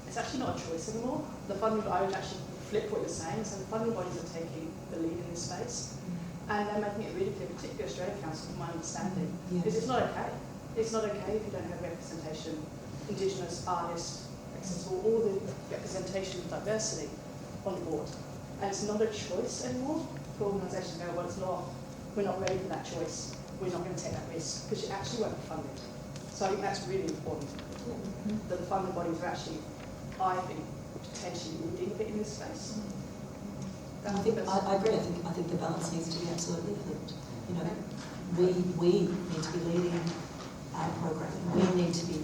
J: it's actually not a choice anymore. The funding, I would actually flip what you're saying. So the funding bodies are taking the lead in this space, and they're making it really clear, particularly Australia Council, from my understanding, is it's not okay. It's not okay if you don't have representation, Indigenous, artists, accessible, all the representation of diversity on the board. And it's not a choice anymore for organisations to go, well, it's not, we're not ready for that choice, we're not going to take that risk, because you actually won't be funded. So I think that's really important, that the funding bodies are actually, I think, potentially leading a bit in this space.
D: I agree. I think the balance needs to be absolutely flipped. We need to be leading our programming. We need to be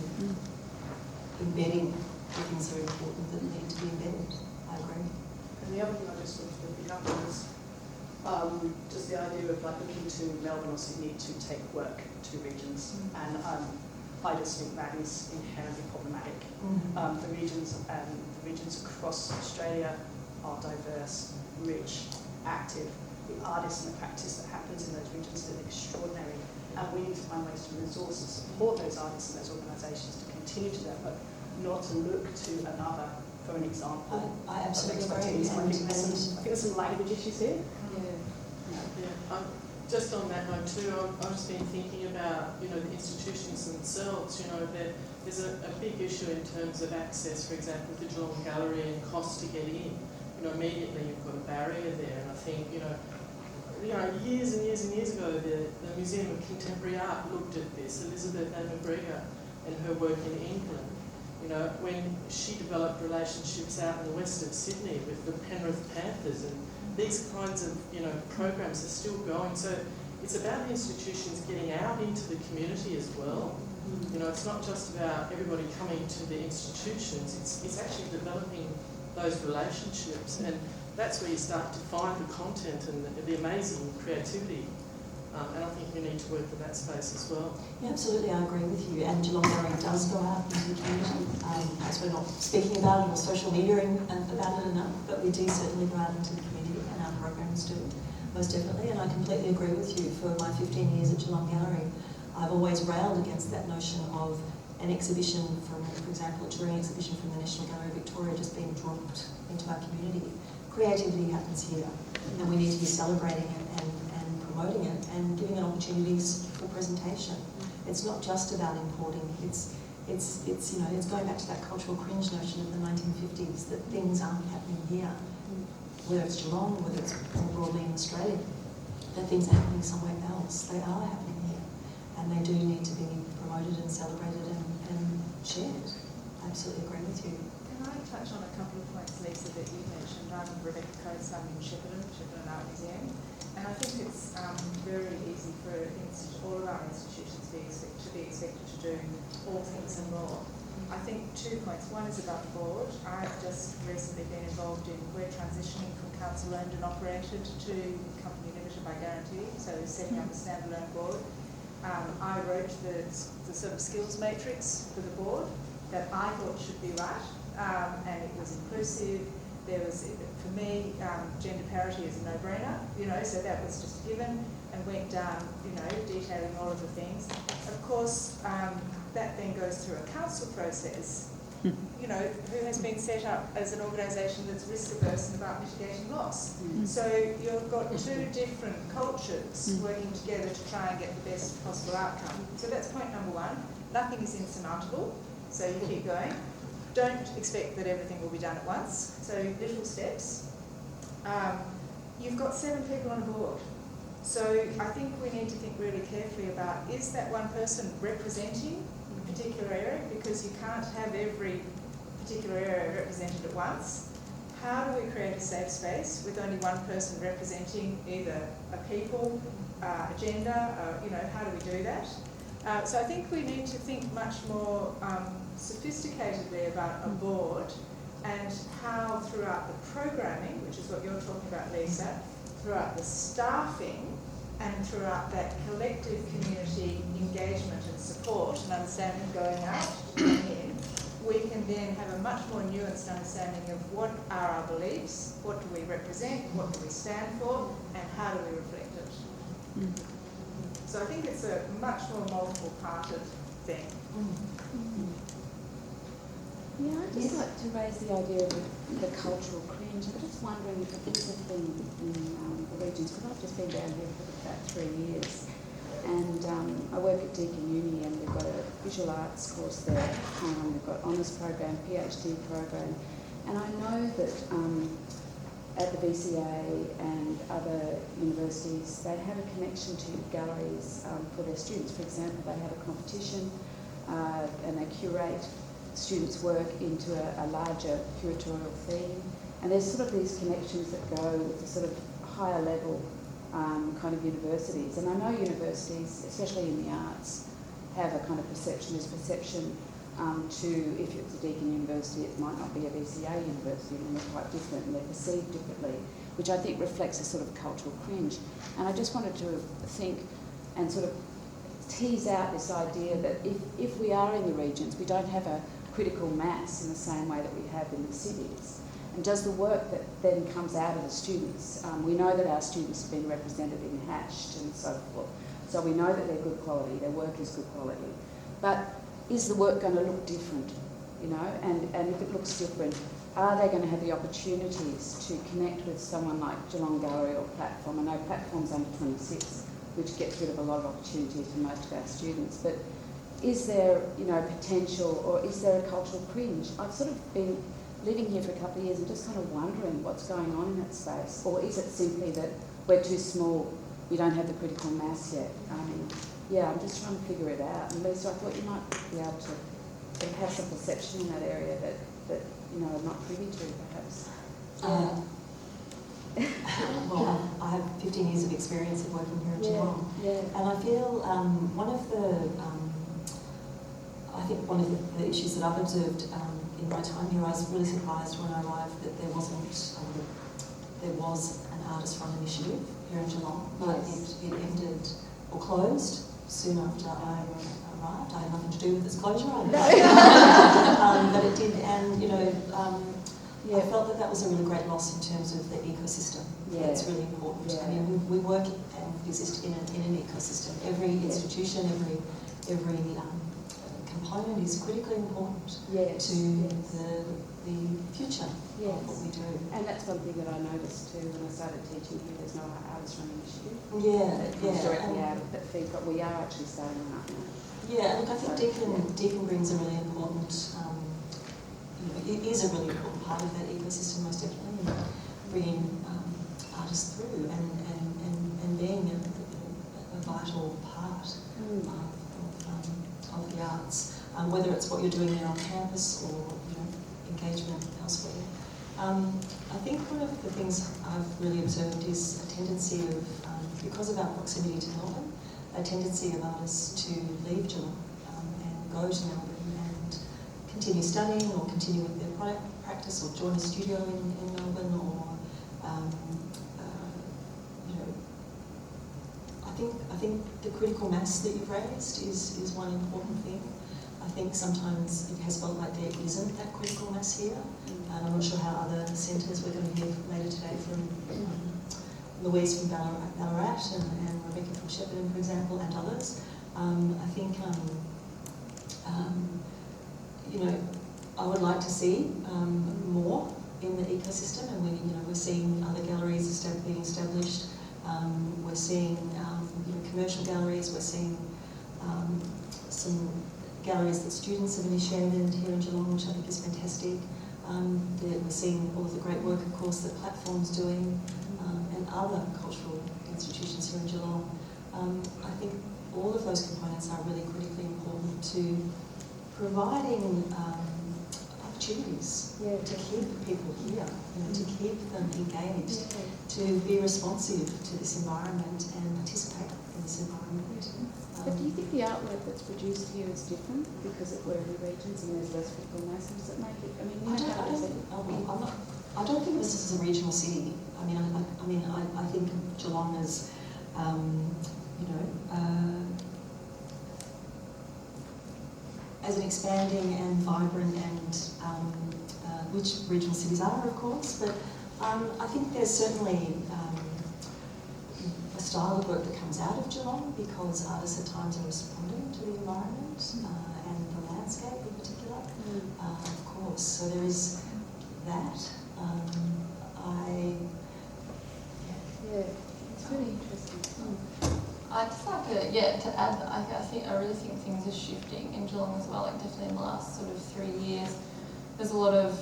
D: embedding the things that are important that need to be embedded. I agree.
J: And the other thing I just wanted to pick up on is just the idea of looking to Melbourne or Sydney to take work to regions, and I just think that is inherently problematic. The regions across Australia are diverse, rich, active. The artists and the practice that happens in those regions is extraordinary, and we need to find ways to resource and support those artists and those organisations to continue to do that, but not to look to another for an example.
D: I absolutely
J: agree.
D: agree.
J: I think there's some language issues here.
K: Just on that note too, I've just been thinking about, the institutions themselves. There's a big issue in terms of access, for example, to Geelong Gallery and cost to get in. Immediately you've got a barrier there, and I think, years and years and years ago, the Museum of Contemporary Art looked at this. Elizabeth Ann McGregor and her work in England, when she developed relationships out in the west of Sydney with the Penrith Panthers, and these kinds of programs are still going. So it's about the institutions getting out into the community as well, You know, it's not just about everybody coming to the institutions, it's actually developing those relationships, and that's where you start to find the content and the amazing creativity. And I think we need to work in that space as well.
D: Yeah, absolutely, I agree with you. And Geelong Gallery does go out into the community. As we're not speaking about it or social media about it enough, but we do certainly go out into the community, and our programs do, most definitely. And I completely agree with you. For my 15 years at Geelong Gallery, I've always railed against that notion of an exhibition from, for example, a touring exhibition from the National Gallery of Victoria just being dropped into our community. Creativity happens here, and we need to be celebrating it and promoting it and giving it opportunities for presentation. It's not just about importing. It's you know, it's going back to that cultural cringe notion of the 1950s that things aren't happening here, whether it's Geelong, whether it's more broadly in Australia, that things are happening somewhere else. They are happening here, and they do need to be promoted and celebrated and shared. I absolutely agree with you.
L: Can I touch on a couple of points, Lisa, that you mentioned? I'm Rebecca Coates, I'm in Shepparton Art Museum, and I think it's very easy for all of our institutions to be expected to do all things and more. I think 2 points. One is about the board. I've just recently been involved in, we're transitioning from council owned and operated to company limited by guarantee, so setting up a standalone board. I wrote the sort of skills matrix for the board that I thought should be right, and it was inclusive. There was, for me, gender parity is a no-brainer, you know, so that was just given, and went down, you know, detailing all of the things. Of course, that then goes through a council process, you know, who has been set up as an organisation that's risk averse and about mitigating loss. So you've got two different cultures working together to try and get the best possible outcome. So that's point number one. Nothing is insurmountable, so you keep going. Don't expect that everything will be done at once, so little steps. You've got 7 people on a board. So I think we need to think really carefully about, is that one person representing a particular area? Because you can't have every particular area represented at once. How do we create a safe space with only one person representing either a people, agenda, you know, how do we do that? So I think we need to think much more sophisticatedly about a board and how throughout the programming, which is what you're talking about, Lisa, throughout the staffing and throughout that collective community engagement and support and understanding going out and in, we can then have a much more nuanced understanding of what are our beliefs, what do we represent, what do we stand for, and how do we reflect it. So I think it's a much more multiple-parted thing.
M: Yeah, I'd just like to raise the idea of the cultural cringe. I'm just wondering if it is a thing in the regions, because I've just been down here for about 3 years. And I work at Deakin Uni, and we've got a visual arts course there. We've got honours program, PhD program. And I know that at the BCA and other universities, they have a connection to galleries for their students. For example, they have a competition and they curate students' work into a larger curatorial theme. And there's sort of these connections that go with the sort of higher level kind of universities. And I know universities, especially in the arts, have a kind of perception. There's perception to, if it's a Deakin University, it might not be a BCA university, and they're quite different and they're perceived differently, which I think reflects a sort of cultural cringe. And I just wanted to think and sort of tease out this idea that if we are in the regions, we don't have a critical mass in the same way that we have in the cities. And does the work that then comes out of the students, we know that our students have been represented in Hashed and so forth, so we know that they're good quality, their work is good quality. But is the work going to look different, you know? And if it looks different, are they going to have the opportunities to connect with someone like Geelong Gallery or Platform? I know Platform's under 26, which gets rid of a lot of opportunities for most of our students. But is there, you know, potential, or is there a cultural cringe? I've sort of been living here for a couple of years and just kind of wondering what's going on in that space. Or is it simply that we're too small, we don't have the critical mass yet? Yeah, I'm just trying to figure it out. And Lisa, I thought you might be able to have some perception in that area that you know, I'm not privy to, perhaps.
D: Well, I have 15 years of experience of working here at Geelong.
M: Yeah.
D: And I feel one of the I think one of the issues that I've observed in my time here, I was really surprised when I arrived that there was an artist-run initiative here in Geelong, but it ended or closed soon after I arrived. I had nothing to do with its closure, but it did, and I felt that was a really great loss in terms of the ecosystem.
M: Yeah.
D: It's really important.
M: Yeah.
D: I mean, we work and exist in an ecosystem. Every institution, every component is critically important to the future of what we do.
M: And that's one thing that I noticed too when I started teaching here. There's no artist run initiative. That comes directly out of that feed, but we are actually starting one up now.
D: Yeah, look, I think Deakin brings a really important, it is a really important part of that ecosystem, most definitely, bringing artists through and being a vital part of the arts, whether it's what you're doing there on campus or engagement elsewhere. I think one of the things I've really observed is a tendency of, because of our proximity to Melbourne, a tendency of artists to leave Geelong and go to Melbourne and continue studying or continue with their product practice or join a studio in Melbourne or, I think the critical mass that you've raised is one important thing. I think sometimes it has felt like there isn't that critical mass here, and I'm not sure how other centres, we're going to hear later today from Louise from Ballarat and Rebecca from Shepparton, for example, and others. I think, I would like to see more in the ecosystem, and we're seeing other galleries being established. We're seeing commercial galleries. We're seeing some galleries that students have initiated here in Geelong, which I think is fantastic. We're seeing all of the great work, of course, that Platform's doing, and other cultural institutions here in Geelong. I think all of those components are really critically important to providing opportunities to keep people here, to keep them engaged, to be responsive to this environment and participate in this environment.
M: But do you think the artwork that's produced here is different because of where the regions and there's less critical mass? Does it make it? I mean,
D: I don't think of us as a regional city. I think of Geelong as, as an expanding and vibrant and which regional cities are, of course. But I think there's certainly a style of work that comes out of Geelong because artists at times are responding to the environment and the landscape in particular, of course. So there is that.
M: It's really interesting.
C: I'd just like to add that I really think things are shifting in Geelong as well. Like definitely in the last sort of 3 years, there's a lot of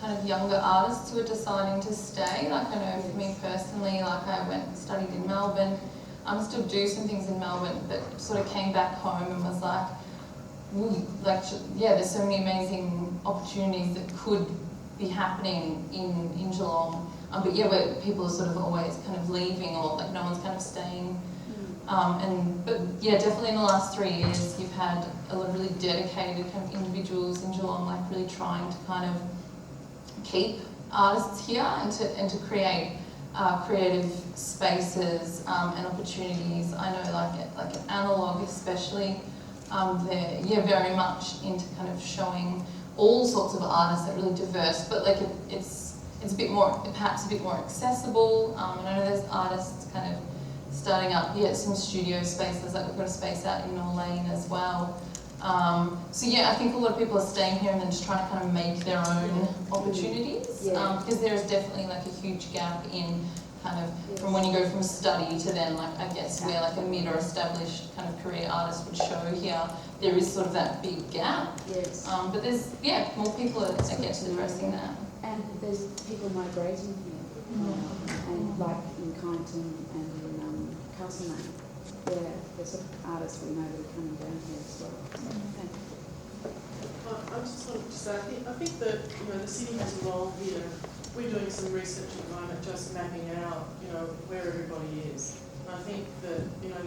C: kind of younger artists who are deciding to stay. Like I know for me personally, like I went and studied in Melbourne. I still do some things in Melbourne, but sort of came back home and was like, there's so many amazing opportunities that could be happening in Geelong. Where people are sort of always kind of leaving or like no one's kind of staying. Definitely in the last 3 years, you've had a lot of really dedicated kind of individuals in Geelong, like really trying to kind of keep artists here and to create creative spaces and opportunities. I know like Analog especially, they're very much into kind of showing all sorts of artists that are really diverse, but like it's a bit more, perhaps a bit more accessible. And I know there's artists kind of starting up, some studio spaces, like we've got a space out in Lane as well. I think a lot of people are staying here and then just trying to kind of make their own opportunities, because there is definitely like a huge gap in kind of from when you go from study to then like I guess where like a mid or established kind of career artist would show here. There is sort of that big gap. But there's more people are I guess addressing that.
M: And there's people migrating here, and like in Kyneton and in Castlemaine, there's sort of artists we know that are coming down here as well.
K: I just wanted to say, I think that the city has a role here. We're doing some research at the moment, just mapping out where everybody is. And I think that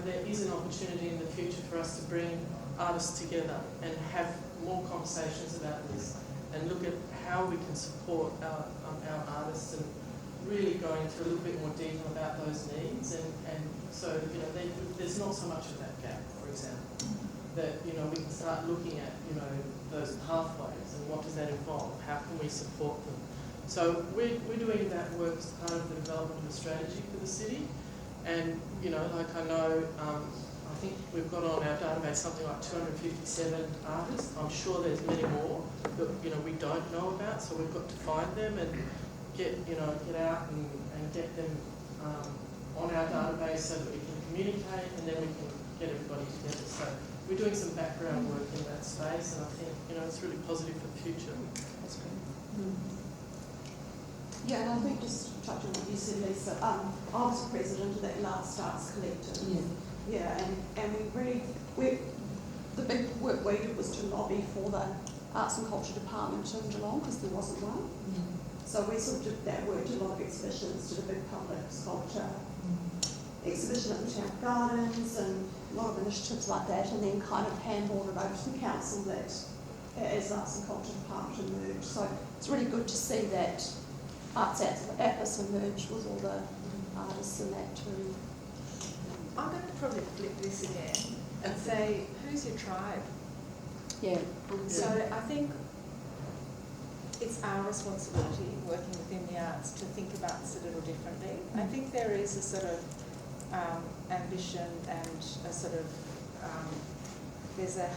K: there is an opportunity in the future for us to bring artists together and have more conversations about this and look at how we can support our artists and really go into a little bit more detail about those needs and so, you know, there's not so much of that gap, for example, that, you know, we can start looking at, you know, those pathways and what does that involve, how can we support them. So we're doing that work as part of the development of a strategy for the city and, you know, like I know, I think we've got on our database something like 257 artists. I'm sure there's many more that, you know, we don't know about, so we've got to find them and get out and get them on our database so that we can communicate and then we can get everybody together. So we're doing some background work in that space and I think, you know, it's really positive for the future.
F: That's great. Yeah, and I think just touching on what you said, Lisa, I was president of that last Arts Collective. Yeah, and the big work we did was to lobby for the Arts and Culture Department in Geelong because there wasn't one. So we sort of did that work, did a lot of exhibitions, did a big public sculpture exhibition at the Town Gardens and a lot of initiatives like that, and then kind of handballed it over to the council that as Arts and Culture Department emerged. So it's really good to see that Arts Atlas emerged with all the artists in that too.
L: I'm going to probably flip this again and say, who's your tribe?
M: Yeah.
L: So I think it's our responsibility working within the arts to think about this a little differently. I think there is a sort of ambition and a sort of there's a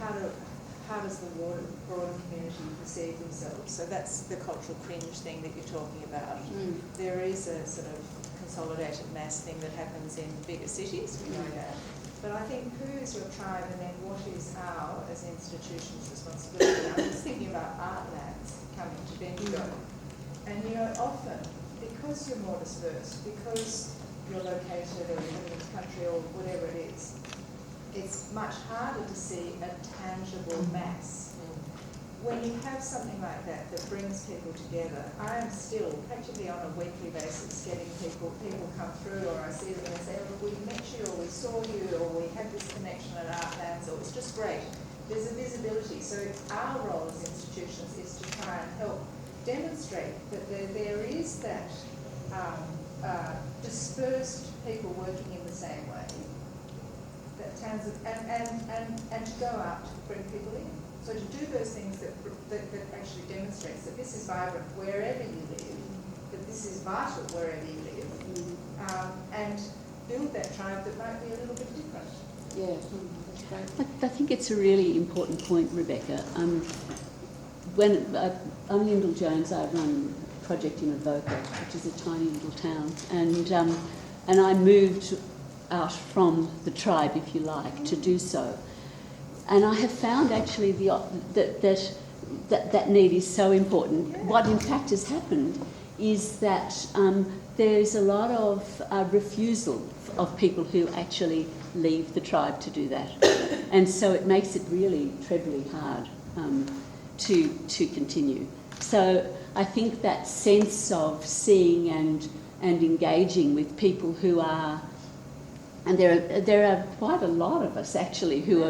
L: how does the broader community perceive themselves? So that's the cultural cringe thing that you're talking about. There is a sort of consolidated mass thing that happens in bigger cities, we know that. But I think who is your tribe and then what is our, as institutions, responsibility? I'm just thinking about Artlands coming to Bendigo. And you know, often, because you're more dispersed, because you're located or you live in the country or whatever it is, it's much harder to see a tangible mass. When you have something like that that brings people together, I am still practically on a weekly basis getting people come through, or I see them and they say, oh, we met you, or we saw you, or we had this connection at Artlands, or it's just great. There's a visibility. So our role as institutions is to try and help demonstrate that there is that dispersed people working in the same way, that towns and to go out to bring people in. So to do those things that actually demonstrates that this is vibrant wherever you live, that this is vital wherever you live, and build that tribe that might be a little bit different.
M: Yeah, that's great.
G: I think it's a really important point, Rebecca. When I'm Lyndall Jones, I run a project in Avoca, which is a tiny little town, and I moved out from the tribe, if you like, to do so. And I have found actually that need is so important. Yeah. What in fact has happened is that there's a lot of refusal of people who actually leave the tribe to do that. And so it makes it really trebly hard to continue. So I think that sense of seeing and engaging with people who are, and there are quite a lot of us actually who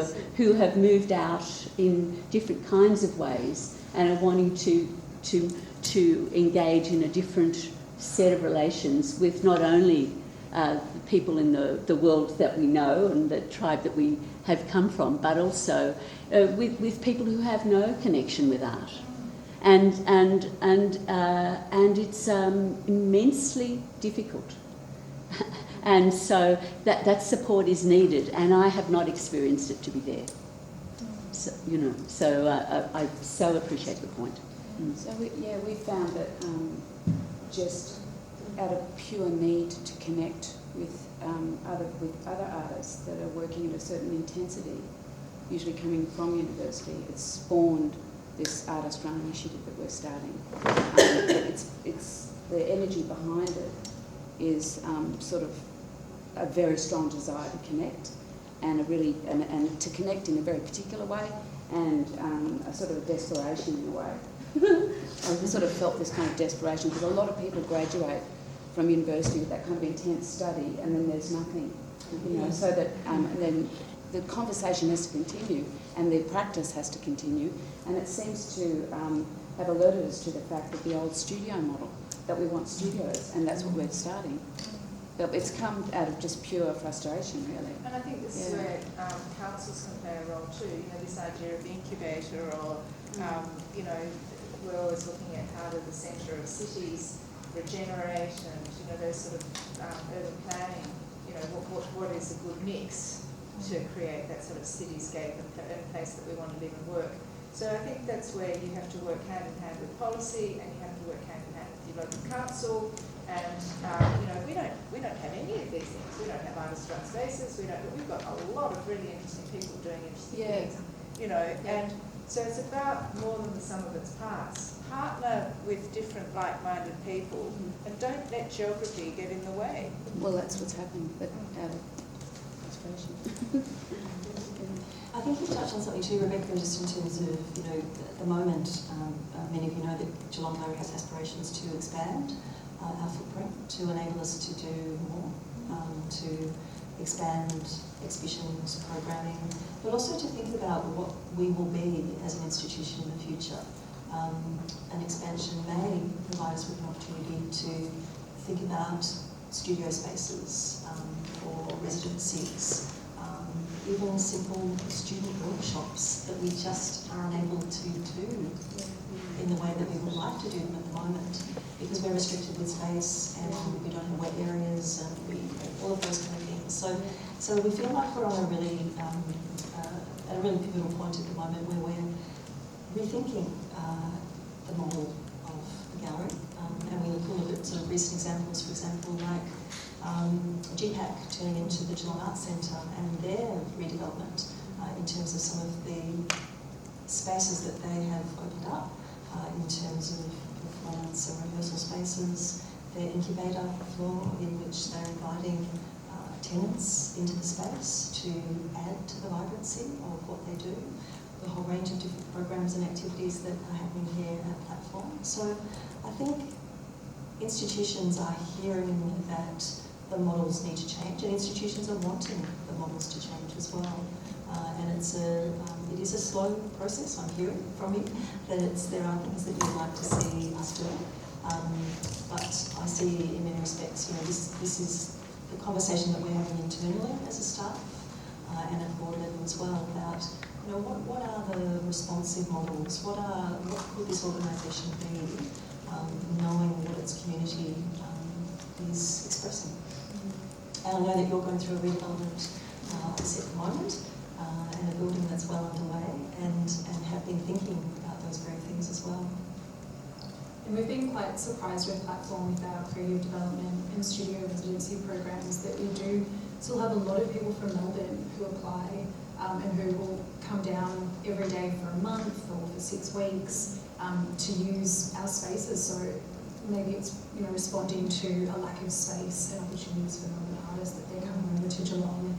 G: have moved out in different kinds of ways and are wanting to engage in a different set of relations with not only the people in the world that we know and the tribe that we have come from, but also with people who have no connection with art, and it's immensely difficult. And so that support is needed, and I have not experienced it to be there. So, you know, so I so appreciate the point.
M: So we found that just out of pure need to connect with other artists that are working at a certain intensity, usually coming from university, it's spawned this artist-run initiative that we're starting. It's the energy behind it is sort of a very strong desire to connect, and and to connect in a very particular way, and a sort of desperation in a way. I've sort of felt this kind of desperation because a lot of people graduate from university with that kind of intense study, and then there's nothing, you know. So that and then the conversation has to continue and the practice has to continue, and it seems to have alerted us to the fact that the old studio model, that we want studios, and that's what we're starting. But it's come out of just pure frustration, really.
L: And I think this is where councils can play a role too. You know, this idea of incubator, or you know, we're always looking at how do the centre of cities regenerate, and you know, those sort of urban planning. You know, what is a good mix to create that sort of cityscape and place that we want to live and work. So I think that's where you have to work hand in hand with policy, and you have to work hand in hand with your local council. And you know, we don't have any of these things. We don't have artist-run spaces. We've got a lot of really interesting people doing interesting things. You know, and so it's about more than the sum of its parts. Partner with different like-minded people, and don't let geography get in the way.
M: Well, that's what's happening, but out of frustration.
D: I think you've touched on something too, Rebecca, just in terms of, you know, at the moment, many of you know that Geelong Gallery has aspirations to expand our footprint, to enable us to do more, to expand exhibitions, programming, but also to think about what we will be as an institution in the future. An expansion may provide us with an opportunity to think about studio spaces or residencies, even simple student workshops that we just are unable to do in the way that we would like to do them at the moment, because we're restricted with space and we don't have wet areas and all of those kind of things. So we feel like we're on a really pivotal point at the moment where we're rethinking the model of the gallery, and we look at sort of recent examples, for example, like GPAC turning into the Geelong Arts Centre and their redevelopment in terms of some of the spaces that they have opened up in terms of performance and rehearsal spaces, their incubator floor in which they're inviting tenants into the space to add to the vibrancy of what they do, the whole range of different programs and activities that are happening here at Platform. So I think institutions are hearing that the models need to change, and institutions are wanting the models to change as well. And it is a slow process. I'm hearing from you that there are things that you'd like to see us doing. But I see in many respects, you know, this is the conversation that we're having internally as a staff and at board level as well about, you know, what are the responsive models? What could this organisation be, knowing what its community is expressing? And I know that you're going through a redevelopment obviously at the moment, and a building that's well underway, and have been thinking about those very things as well.
A: And we've been quite surprised with Platform, with our creative development and studio residency programs, that we do still have a lot of people from Melbourne who apply and who will come down every day for a month or for 6 weeks to use our spaces. So maybe it's, you know, responding to a lack of space and opportunities for Melbourne artists that they're coming over to Geelong.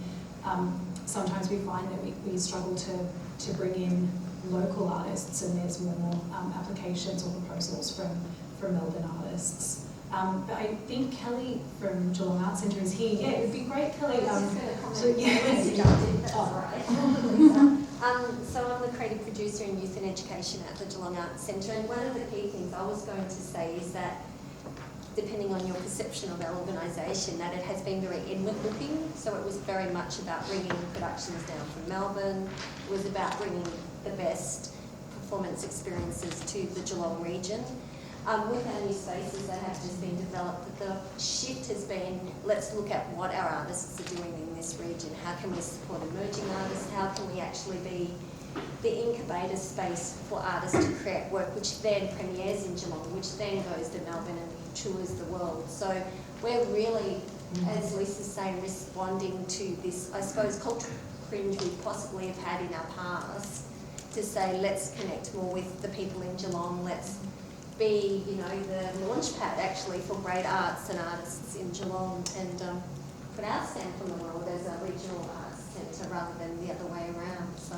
A: Sometimes we find that we struggle to bring in local artists, and there's more applications or proposals from Melbourne artists. But I think Kelly from Geelong Arts Centre is here. Yeah, it would be great, Kelly.
N: So I'm the creative producer in youth and education at the Geelong Arts Centre, and one of the key things I was going to say is that, depending on your perception of our organisation, that it has been very inward looking. So it was very much about bringing productions down from Melbourne. It was about bringing the best performance experiences to the Geelong region. With our new spaces that have just been developed, the shift has been, let's look at what our artists are doing in this region. How can we support emerging artists? How can we actually be the incubator space for artists to create work, which then premieres in Geelong, which then goes to Melbourne and tours the world. So we're really, as Lisa's saying, responding to this, I suppose, cultural cringe we possibly have had in our past, to say, let's connect more with the people in Geelong, let's be, you know, the launch pad actually for great arts and artists in Geelong, and put our stamp on the world as a regional arts centre rather than the other way around. So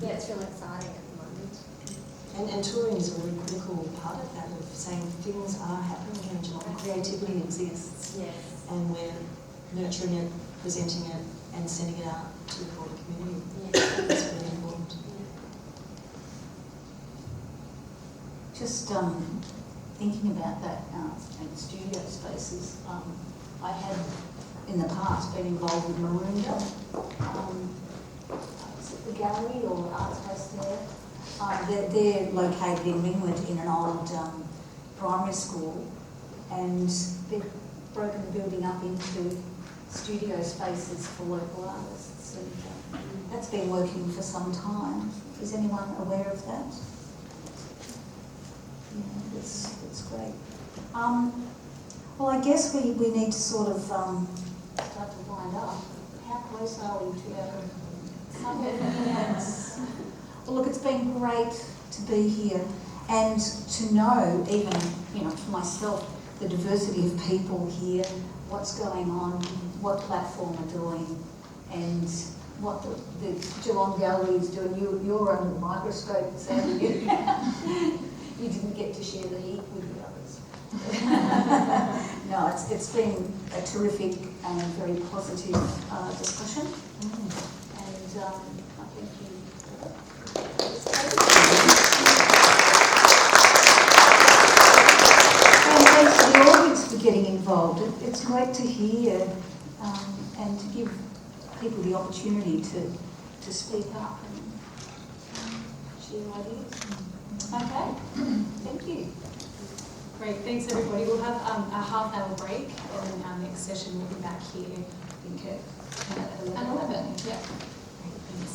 N: yeah, it's really exciting at the moment.
D: And touring is a really critical part of that, of saying things are happening here in Geelong. Creativity exists,
N: yes,
D: and we're nurturing it, presenting it, and sending it out to the broader community.
N: Yeah.
D: That's really important.
E: Just thinking about that and studio spaces, I had in the past been involved with Maroondah, is it the gallery or art space there? They're located in Ringwood in an old primary school, and they've broken the building up into studio spaces for local artists, and that's been working for some time. Is anyone aware of that? Yeah, that's great. Well, I guess we need to sort of start to wind up. How close are we to our minutes? Well, look, it's been great to be here and to know, even, you know, for myself, the diversity of people here, what's going on, what platform are doing, and what the Geelong Gallery is doing. You're under the microscope, Sam. You didn't get to share the heat with the others. No, it's been a terrific and very positive discussion. And I thank you for that. And thanks to the audience for getting involved. It's great to hear and to give people the opportunity to speak up and share ideas. Okay, thank you.
A: Great, thanks everybody. We'll have a half-hour break, and then our next session will be back here, I think at 11.
C: And 11, yeah.
A: Great, thanks.